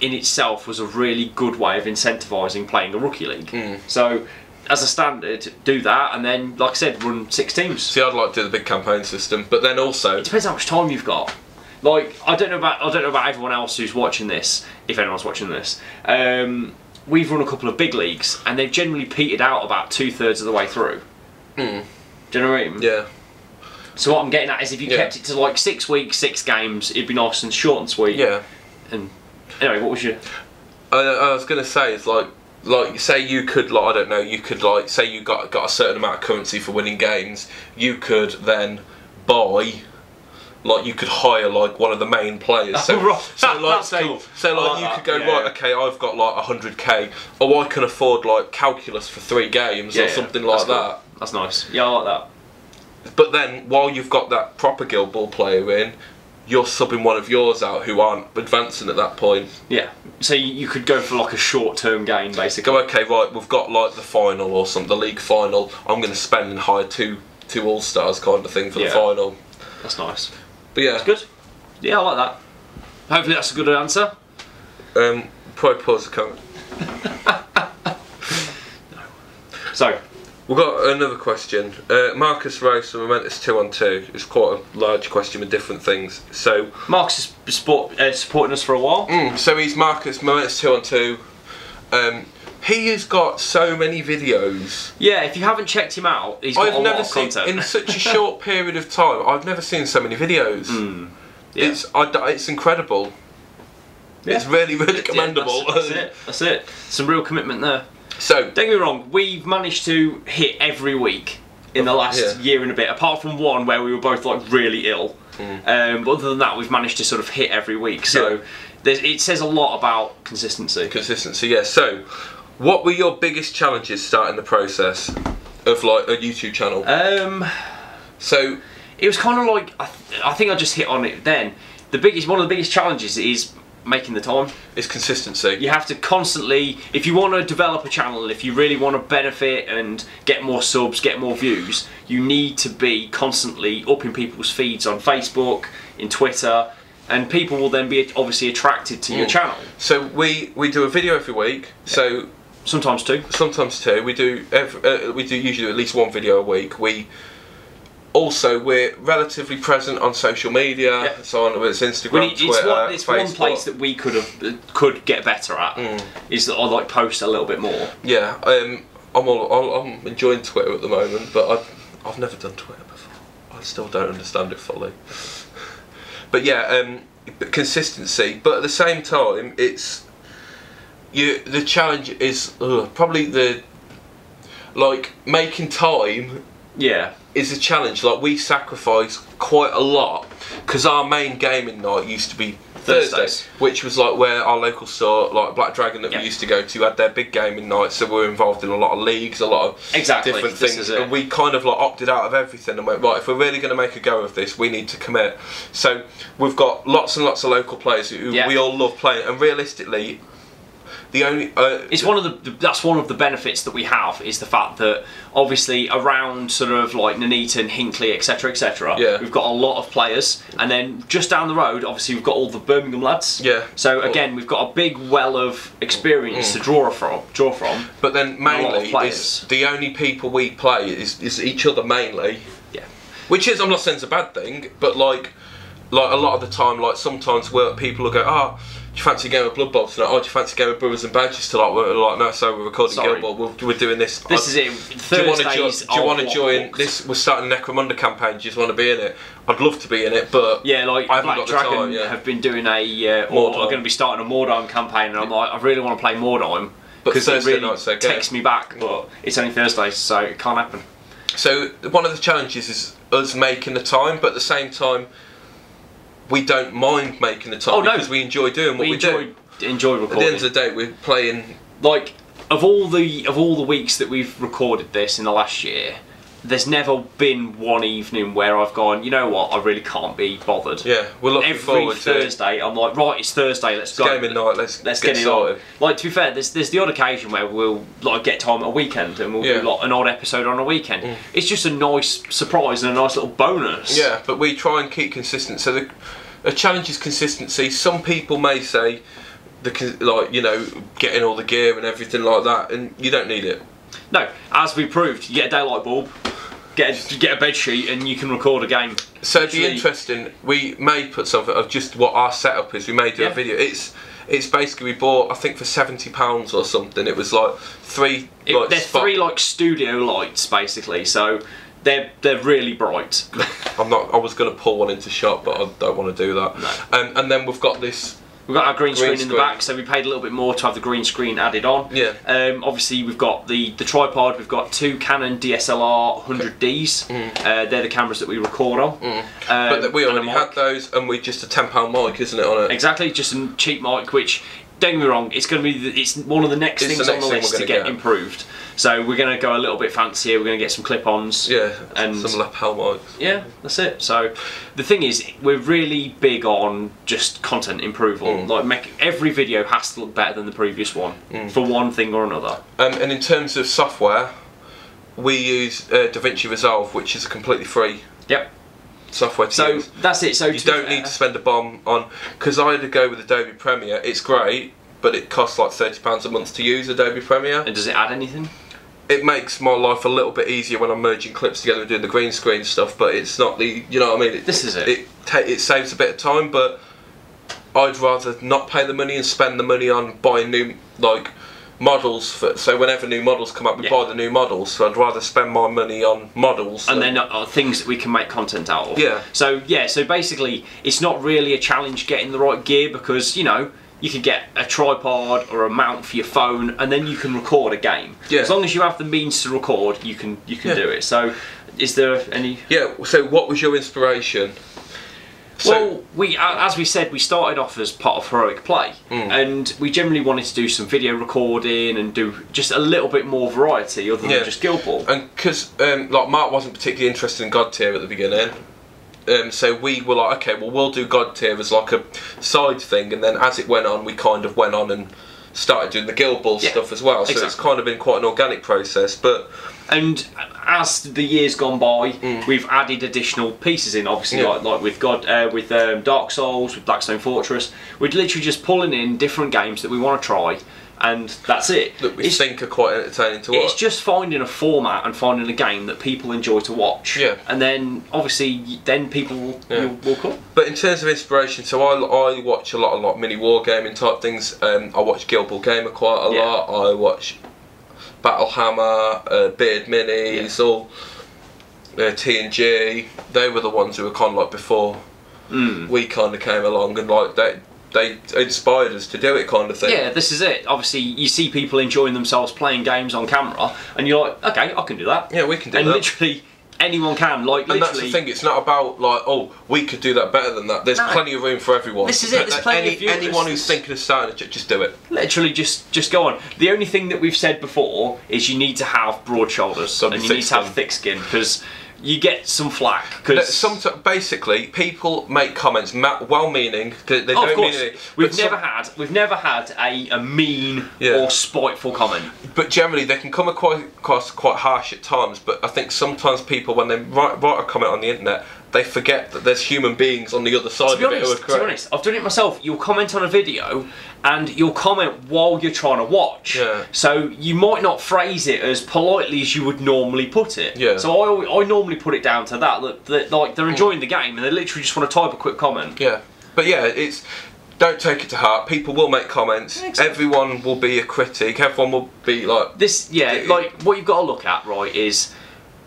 in itself was a really good way of incentivising playing a rookie league. So as a standard, do that, and then, like I said, run 6 teams. See, I'd like to do the big campaign system, but then also it depends how much time you've got. Like, I don't know about everyone else who's watching this, if anyone's watching this. We've run a couple of big leagues, and they've generally petered out about 2/3 of the way through. Do you know what I mean? Yeah. So what I'm getting at is, if you kept it to like 6 weeks, 6 games, it'd be nice and short and sweet. Yeah. And anyway, what was your? I was gonna say, it's like say you could, like, I don't know, you could, like, say you got a certain amount of currency for winning games, you could then buy, like, you could hire like one of the main players. So, so like say cool. So like you could go, right, okay, I've got like 100k, or I can afford like Calculus for 3 games or something like that. Cool. That's nice. Yeah, I like that. But then while you've got that proper Guild Ball player in, you're subbing one of yours out who aren't advancing at that point. Yeah. So you could go for like a short-term gain, basically. Go, okay, right, we've got like the final or something, the league final. I'm going to spend and hire two all-stars kind of thing for the final. That's nice. But yeah. That's good. Yeah, I like that. Hopefully that's a good answer. Probably pause the comment. So, we've got another question. Marcus Rose from Momentous 2-on-2. It's quite a large question with different things. So Marcus has supporting us for a while. So he's Marcus Momentous 2-on-2. He has got so many videos. Yeah, if you haven't checked him out, he's got a lot of content. In such a short period of time, I've never seen so many videos. Yeah. It's incredible. Yeah. It's really, really commendable. That's it. Some real commitment there. So, don't get me wrong, we've managed to hit every week in the last year and a bit, apart from one where we were both like really ill. But other than that, we've managed to sort of hit every week. So it says a lot about consistency. Consistency, yeah. So, what were your biggest challenges starting the process of like a YouTube channel? So it was kind of like I think I just hit on it then. One of the biggest challenges is making the time. It's consistency. You have to constantly, if you want to develop a channel, if you really want to benefit and get more subs, get more views, you need to be constantly upping people's feeds on Facebook, in Twitter, and people will then be obviously attracted to your channel. So we do a video every week. So sometimes 2. Sometimes 2. We do usually at least 1 video a week. We're relatively present on social media, so on it's Instagram, Twitter, it's Facebook. One place that we could get better at is that I like post a little bit more. Yeah, I'm enjoying Twitter at the moment, but I've never done Twitter before. I still don't understand it fully. But yeah, consistency. But at the same time, the challenge is probably making time. Yeah. Is a challenge. Like, we sacrifice quite a lot because our main gaming night used to be Thursdays, which was like where our local store, like Black Dragon that we used to go to, had their big gaming night. So we were involved in a lot of leagues, a lot of different things, and we kind of like opted out of everything and went, right, if we're really going to make a go of this, we need to commit. So we've got lots and lots of local players who we all love playing, and realistically, the only it's that's one of the benefits that we have, is the fact that obviously around sort of like Nuneaton, Hinckley, etc., we've got a lot of players, and then just down the road, obviously we've got all the Birmingham lads. Yeah. So again, we've got a big well of experience to draw from. But then mainly, the only people we play is each other mainly. Yeah. Which is, I'm not saying it's a bad thing, but like a lot of the time, like sometimes people will go, do you fancy a game of Blood Bowl tonight? Do you fancy a game of Brothers and Badges tonight? We're like, no, so we're recording Guild Ball. We're doing this. This is it. Do you want to join this? We're starting a Necromunda campaign. Do you just want to be in it? I'd love to be in it, but like Black Dragon have been doing are going to be starting a Mordheim campaign, and I'm like, I really want to play Mordheim because it really takes me back, but it's only Thursdays, so it can't happen. So one of the challenges is us making the time, but at the same time, we don't mind making the time because we enjoy doing what we do. Enjoy recording. At the end of the day, we're playing. Like of all the weeks that we've recorded this in the last year, there's never been one evening where I've gone, you know what, I really can't be bothered. Yeah, we're looking forward to every Thursday. I'm like, right, it's Thursday, let's go. Gaming night, let's get it on. Like, to be fair, there's the odd occasion where we'll like get time at a weekend and we'll do like an odd episode on a weekend. It's just a nice surprise and a nice little bonus. Yeah, but we try and keep consistent. So the challenge is consistency. Some people may say, like, you know, getting all the gear and everything like that, and you don't need it. No, as we proved, you get a daylight bulb, get a bed sheet, and you can record a game. So it'd be interesting. We may put something of just what our setup is. We may do a video. It's basically, we bought, I think for £70 or something. It was like three. They're three like studio lights basically. So they're really bright. I was going to pull one into shot, but I don't want to do that. No. And then we've got this. We've got our green screen in the back, so we paid a little bit more to have the green screen added on. Yeah. Obviously, we've got the tripod. We've got two Canon DSLR 100Ds. They're the cameras that we record on. But we already had those, and we just a £10 mic, isn't it, on it? Exactly, just a cheap mic, which, don't get me wrong, it's going to be it's one of the next things on the list to get improved. So we're going to go a little bit fancier. We're going to get some clip-ons. Yeah, and some lapel mics. Yeah, that's it. So the thing is, we're really big on just content improvement. Like every video has to look better than the previous one for one thing or another. And in terms of software, we use DaVinci Resolve, which is a completely free software to use. So that's it. So you don't need to spend a bomb on, because I had to go with Adobe Premiere. It's great, but it costs like £30 a month to use Adobe Premiere. And does it add anything? It makes my life a little bit easier when I'm merging clips together and doing the green screen stuff, but it's not the, you know what I mean? This is it. It saves a bit of time, but I'd rather not pay the money and spend the money on buying new models. So whenever new models come up, we buy the new models. So I'd rather spend my money on models. And then things that we can make content out of. Yeah. So basically, it's not really a challenge getting the right gear because, you know, you could get a tripod or a mount for your phone, and then you can record a game. Yeah. As long as you have the means to record, you can do it. So, is there any? Yeah. So, what was your inspiration? Well, as we said, we started off as part of Heroic Play, and we generally wanted to do some video recording and do just a little bit more variety other than just Guild Ball. And because like Mark wasn't particularly interested in God Tier at the beginning. So we were like, okay, well, we'll do God Tier as like a side thing, and then as it went on, we kind of went on and started doing the Guild Ball stuff as well. So it's kind of been quite an organic process. And as the years gone by, we've added additional pieces in. Obviously, like with Dark Souls, with Blackstone Fortress, we're literally just pulling in different games that we want to try. And that's it. That we think are quite entertaining to watch. It's just finding a format and finding a game that people enjoy to watch. Yeah. And then, obviously, people will come. But in terms of inspiration, so I watch a lot of like mini wargaming type things. I watch Guild Ball Gamer quite a lot. I watch Battle Hammer, Beard Minis, all TNG. They were the ones who were kind of like before we kind of came along, and like they inspired us to do it, kind of thing. Yeah, this is it. Obviously, you see people enjoying themselves playing games on camera, and you're like, okay, I can do that. Yeah, we can do that. And literally, anyone can. Like, and that's the thing. It's not about like, oh, we could do that better than that. There's plenty of room for everyone. This is it. There's plenty of viewers. Anyone who's thinking of starting, just do it. Literally, just go on. The only thing that we've said before is you need to have broad shoulders and you need to have thick skin, because you get some flack. Because basically, people make comments, well-meaning. They don't mean it. We've never had a mean or spiteful comment. But generally, they can come across quite harsh at times. But I think sometimes people, when they write a comment on the internet, they forget that there's human beings on the other side of it who are correct. To be honest, I've done it myself. You'll comment on a video and you'll comment while you're trying to watch. Yeah. So you might not phrase it as politely as you would normally put it. Yeah. So I normally put it down to that like they're enjoying the game and they literally just want to type a quick comment. Yeah. But yeah, don't take it to heart. People will make comments. Exactly. Everyone will be a critic. Everyone will be like this. Yeah. Like what you've got to look at, right, is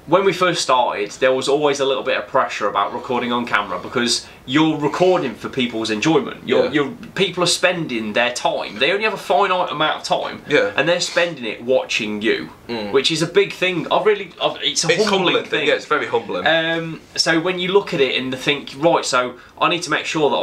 when we first started, there was always a little bit of pressure about recording on camera because you're recording for people's enjoyment. People are spending their time. They only have a finite amount of time, and they're spending it watching you, which is a big thing. It's a humbling thing. Yeah, it's very humbling. So when you look at it and think, right, so I need to make sure that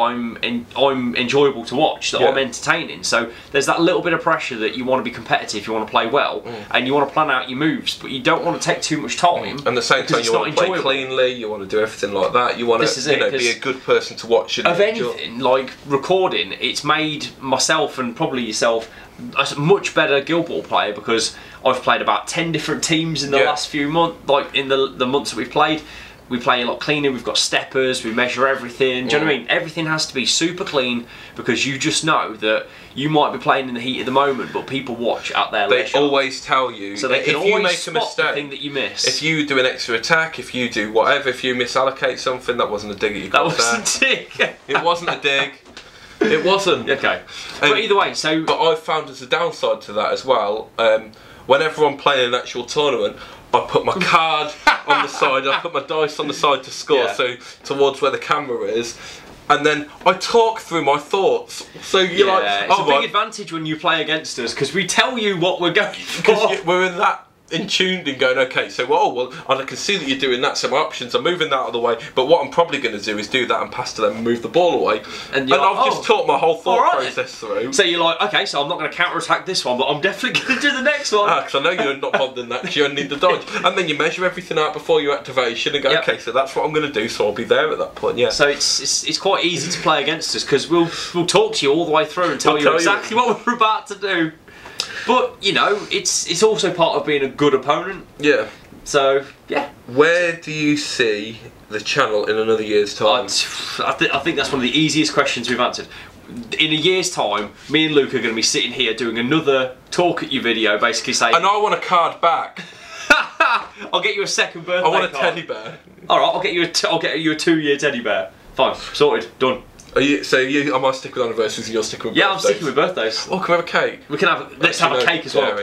I'm enjoyable to watch, that I'm entertaining. So there's that little bit of pressure that you want to be competitive, you want to play well, and you want to plan out your moves, but you don't want to take too much time. And at the same time, you want to play cleanly. You want to do everything like that. You want to, be a good person to watch. Of anything, like recording, it's made myself and probably yourself a much better Guild Ball player, because I've played about 10 different teams in the last few months, like in the months that we've played. We play a lot cleaner, we've got steppers, we measure everything. Do you know what I mean? Everything has to be super clean, because you just know that you might be playing in the heat of the moment, but people watch at their leisure. They always tell you. So they can always make a mistake, the thing that you miss. If you do an extra attack, if you do whatever, if you misallocate something, that wasn't a dig at your That wasn't a dig. It wasn't a dig. It wasn't. Okay. But either way, so... But I've found as a downside to that as well, whenever I'm playing an actual tournament, I put my card on the side, I put my dice on the side to score, so towards where the camera is, and then I talk through my thoughts. So you're like, it's a big advantage when you play against us, because we tell you what we're going for. We're in that in tuned and going, okay, so I can see that you're doing that, so my options are moving that out of the way, but what I'm probably going to do is do that and pass to them and move the ball away. And I've just taught my whole thought process through. So you're like, okay, so I'm not going to counter-attack this one, but I'm definitely going to do the next one. Because I know you're not bothered that, you only need the dodge. And then you measure everything out before your activation and go, okay, so that's what I'm going to do, so I'll be there at that point, So it's quite easy to play against us, because we'll talk to you all the way through and tell you exactly what we're about to do. But, you know, it's also part of being a good opponent. Yeah. So, yeah. Where do you see the channel in another year's time? I think that's one of the easiest questions we've answered. In a year's time, me and Luke are going to be sitting here doing another talk at you video, basically saying... And I want a card back. I'll get you a second birthday card. I want a card. teddy bear. Alright, I'll get you a 2-year teddy bear. Fine, sorted, done. I might stick with anniversaries and you'll stick with birthdays? Yeah, I'm sticking with birthdays. Oh, can we have a cake? We can have. Let's have a cake as well.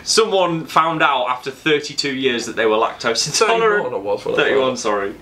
Someone found out after 32 years that they were lactose intolerant. 31, sorry.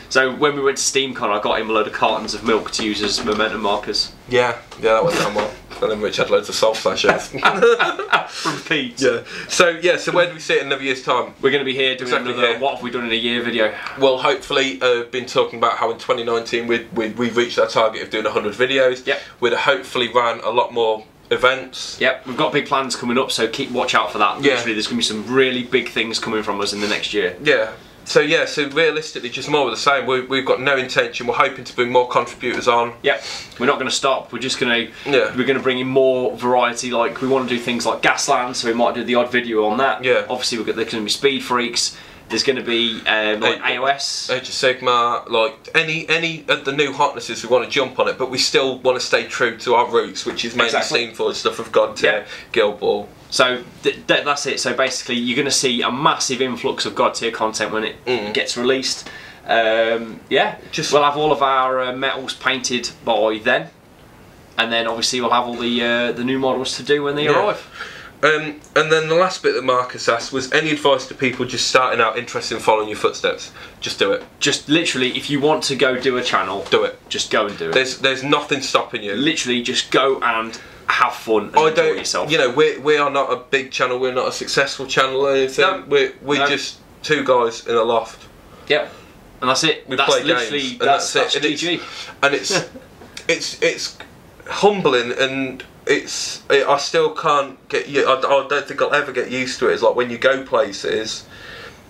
So when we went to SteamCon, I got him a load of cartons of milk to use as momentum markers. Yeah, that went down well. And then Rich had loads of salt sachets. From Pete. Yeah. So where do we see it in another year's time? We're going to be here doing another what have we done in a year video. Well, hopefully been talking about how in 2019 we've reached our target of doing 100 videos. Yep. We'd hopefully run a lot more events. Yep, we've got big plans coming up, so watch out for that. Literally, there's going to be some really big things coming from us in the next year. Yeah. So realistically, just more of the same. We've got no intention. We're hoping to bring more contributors on. Yep. We're not going to stop. We're just going to. Yeah. We're going to bring in more variety. Like we want to do things like Gasland, so we might do the odd video on that. Yeah. Obviously, there's going to be Speed Freaks. There's going to be like AOS, Age of Sigma, like any of the new hotnesses. We want to jump on it, but we still want to stay true to our roots, which is mainly Scene Forge stuff of God Tier, Guild Ball. So that's it. So basically, you're going to see a massive influx of God Tier content when it gets released. We'll have all of our metals painted by then, and then obviously we'll have all the new models to do when they arrive. And then the last bit that Marcus asked was any advice to people just starting out interested in following your footsteps? Just do it. Just literally, if you want to go do a channel, do it. Just go and do it. There's nothing stopping you. Literally, just go and have fun and enjoy yourself. You know, we are not a big channel. We're not a successful channel or anything. No, we're just two guys in a loft. Yep. And that's it. We play games, and that's it. And it's humbling and. I still can't get you. I don't think I'll ever get used to it. It's like when you go places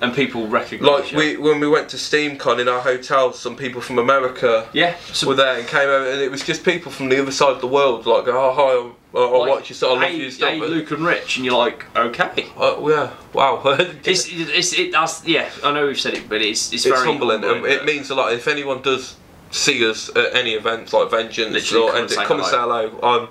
and people recognise you. Like when we went to SteamCon in our hotel, some people from America were there and came over, and it was just people from the other side of the world. Like, oh hi, I watch you, so I love you. Hey, Luke and Rich, and you're like, okay. Yeah, wow. I know we've said it, but it's very humbling. It means a lot. If anyone does see us at any events like Vengeance come and say hello.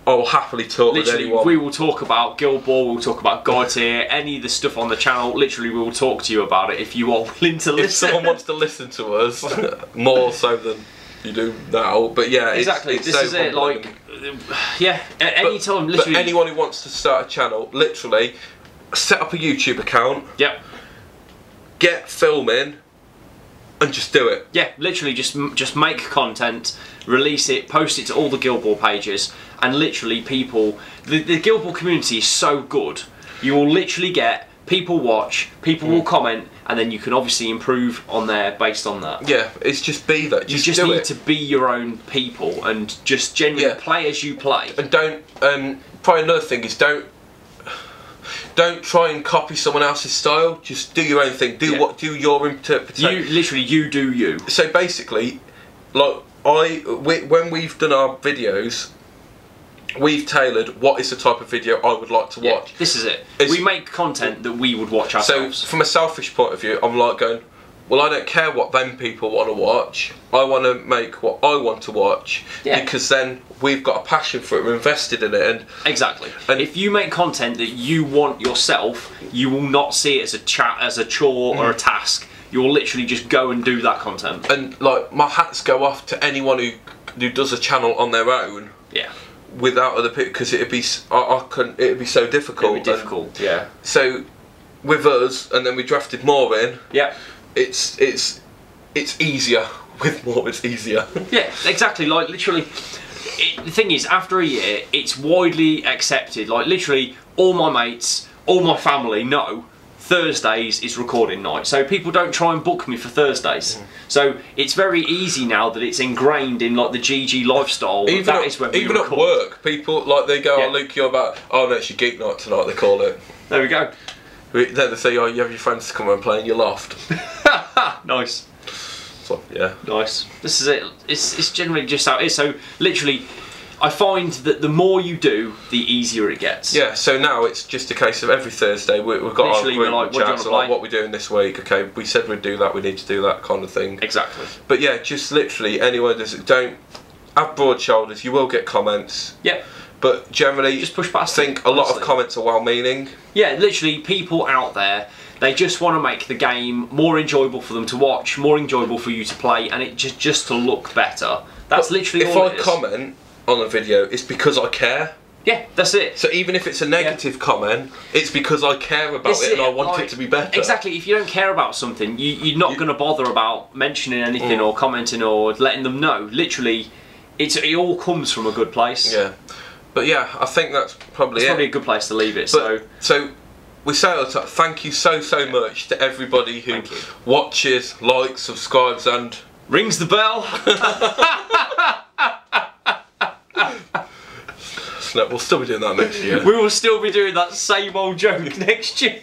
I'll happily talk with anyone. We will talk about Guild Ball, we'll talk about God Tier, any of the stuff on the channel. Literally, we will talk to you about it if you are willing to listen. If someone wants to listen to us, more so than you do now. But yeah, exactly. This is it. Like, any time. Literally, but anyone who wants to start a channel, literally, set up a YouTube account. Yep. Get filming. and just do it. Yeah, literally just make content, release it, post it to all the Guild Ball pages, and literally people, the Guild Ball community is so good. You will literally get people watch, people will comment, and then you can obviously improve on there based on that. Yeah, it's just be that. You just need to be your own people and just genuinely play as you play. And don't. Probably another thing is don't try and copy someone else's style. Just do your own thing. Do your interpretation. You do you. So basically, like when we've done our videos, we've tailored what is the type of video I would like to watch. This is it. We make content that we would watch ourselves. So from a selfish point of view, I'm like going, well, I don't care what them people want to watch. I want to make what I want to watch, because then we've got a passion for it. We're invested in it, and exactly. And if you make content that you want yourself, you will not see it as a chore or a task. You will literally just go and do that content. And like, my hats go off to anyone who does a channel on their own. Yeah. Without other people, because it'd be so difficult. It'd be difficult. Yeah. So with us, and then we drafted more in. Yeah. It's easier with more. It's easier. Yeah, exactly. Like literally, the thing is, after a year, it's widely accepted. Like literally, all my mates, all my family know Thursdays is recording night. So people don't try and book me for Thursdays. So it's very easy now that it's ingrained in like the GG lifestyle. Even at work, people like they go, "Oh, Luke, you're about. Oh no, it's your geek night tonight." They call it. There we go. Then they say, "Oh, you have your friends to come and play in your loft." Nice. So, yeah. Nice. This is it. It's generally just how it is. So literally, I find that the more you do, the easier it gets. Yeah. So now it's just a case of every Thursday we've got literally, our group chats like, what we're doing this week. Okay, we said we'd do that. We need to do that kind of thing. Exactly. But yeah, just literally anyone don't have broad shoulders. You will get comments. Yep. But generally, just push past. I think a lot of comments are well-meaning. Yeah, literally, people out there, they just want to make the game more enjoyable for them to watch, more enjoyable for you to play, and it just to look better. That's literally all it is. If I comment on a video, it's because I care. Yeah, that's it. So even if it's a negative comment, it's because I care about it and I want it to be better. Exactly. If you don't care about something, you're not going to bother about mentioning anything or commenting or letting them know. Literally, it all comes from a good place. Yeah. But yeah, I think that's probably probably a good place to leave it. So we say all the time, thank you so much to everybody who watches, likes, subscribes, and rings the bell. We'll still be doing that next year. We will still be doing that same old joke next year.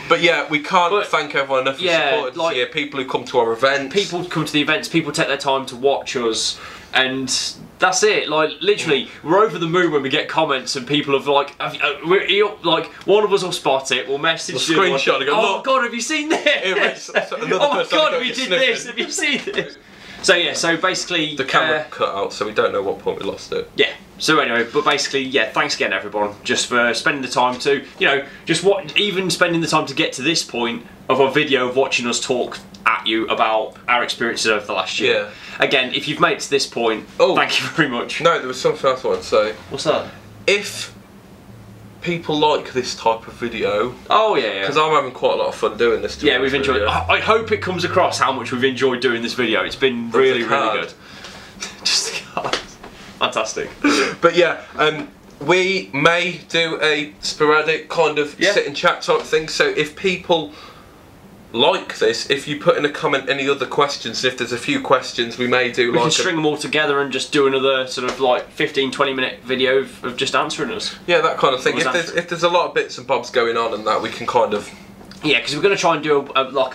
But yeah, we can't thank everyone enough for supporting this year. People who come to our events. People come to the events, people take their time to watch us, and that's it. Like literally, we're over the moon when we get comments and people have like, like one of us will spot it, we'll message you, screenshot and go, "Oh God, have you seen this? Oh my God, we did this. Have you seen this?" So yeah, so basically the camera cut out, so we don't know what point we lost it. Yeah. So anyway, but basically, yeah, thanks again everyone, just for spending the time to, even spending the time to get to this point of a video of watching us talk at you about our experiences over the last year. Yeah. Again, if you've made it to this point, thank you very much. No, there was something else I wanted to say. What's that? If people like this type of video, because I'm having quite a lot of fun doing this. Yeah, we've enjoyed it. I hope it comes across how much we've enjoyed doing this video. It's been really good. Just a card. Fantastic. But yeah, we may do a sporadic kind of sit and chat type thing. So if people like this, if you put in a comment any other questions, if there's a few questions, we may do. We can string them all together and just do another sort of like 15-20 minute video of just answering us. Yeah, that kind of thing. If there's a lot of bits and bobs going on and that, we can kind of. Yeah, because we're going to try and do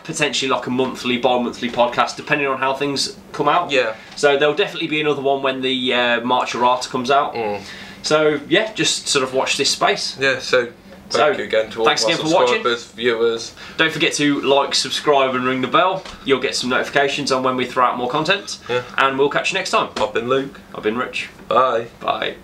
potentially like a monthly, bi-monthly podcast, depending on how things come out. Yeah. So there'll definitely be another one when the March Errata comes out. So yeah, just sort of watch this space. Yeah. So thank you again to all my subscribers, viewers. Don't forget to like, subscribe, and ring the bell. You'll get some notifications on when we throw out more content. Yeah. And we'll catch you next time. I've been Luke. I've been Rich. Bye. Bye.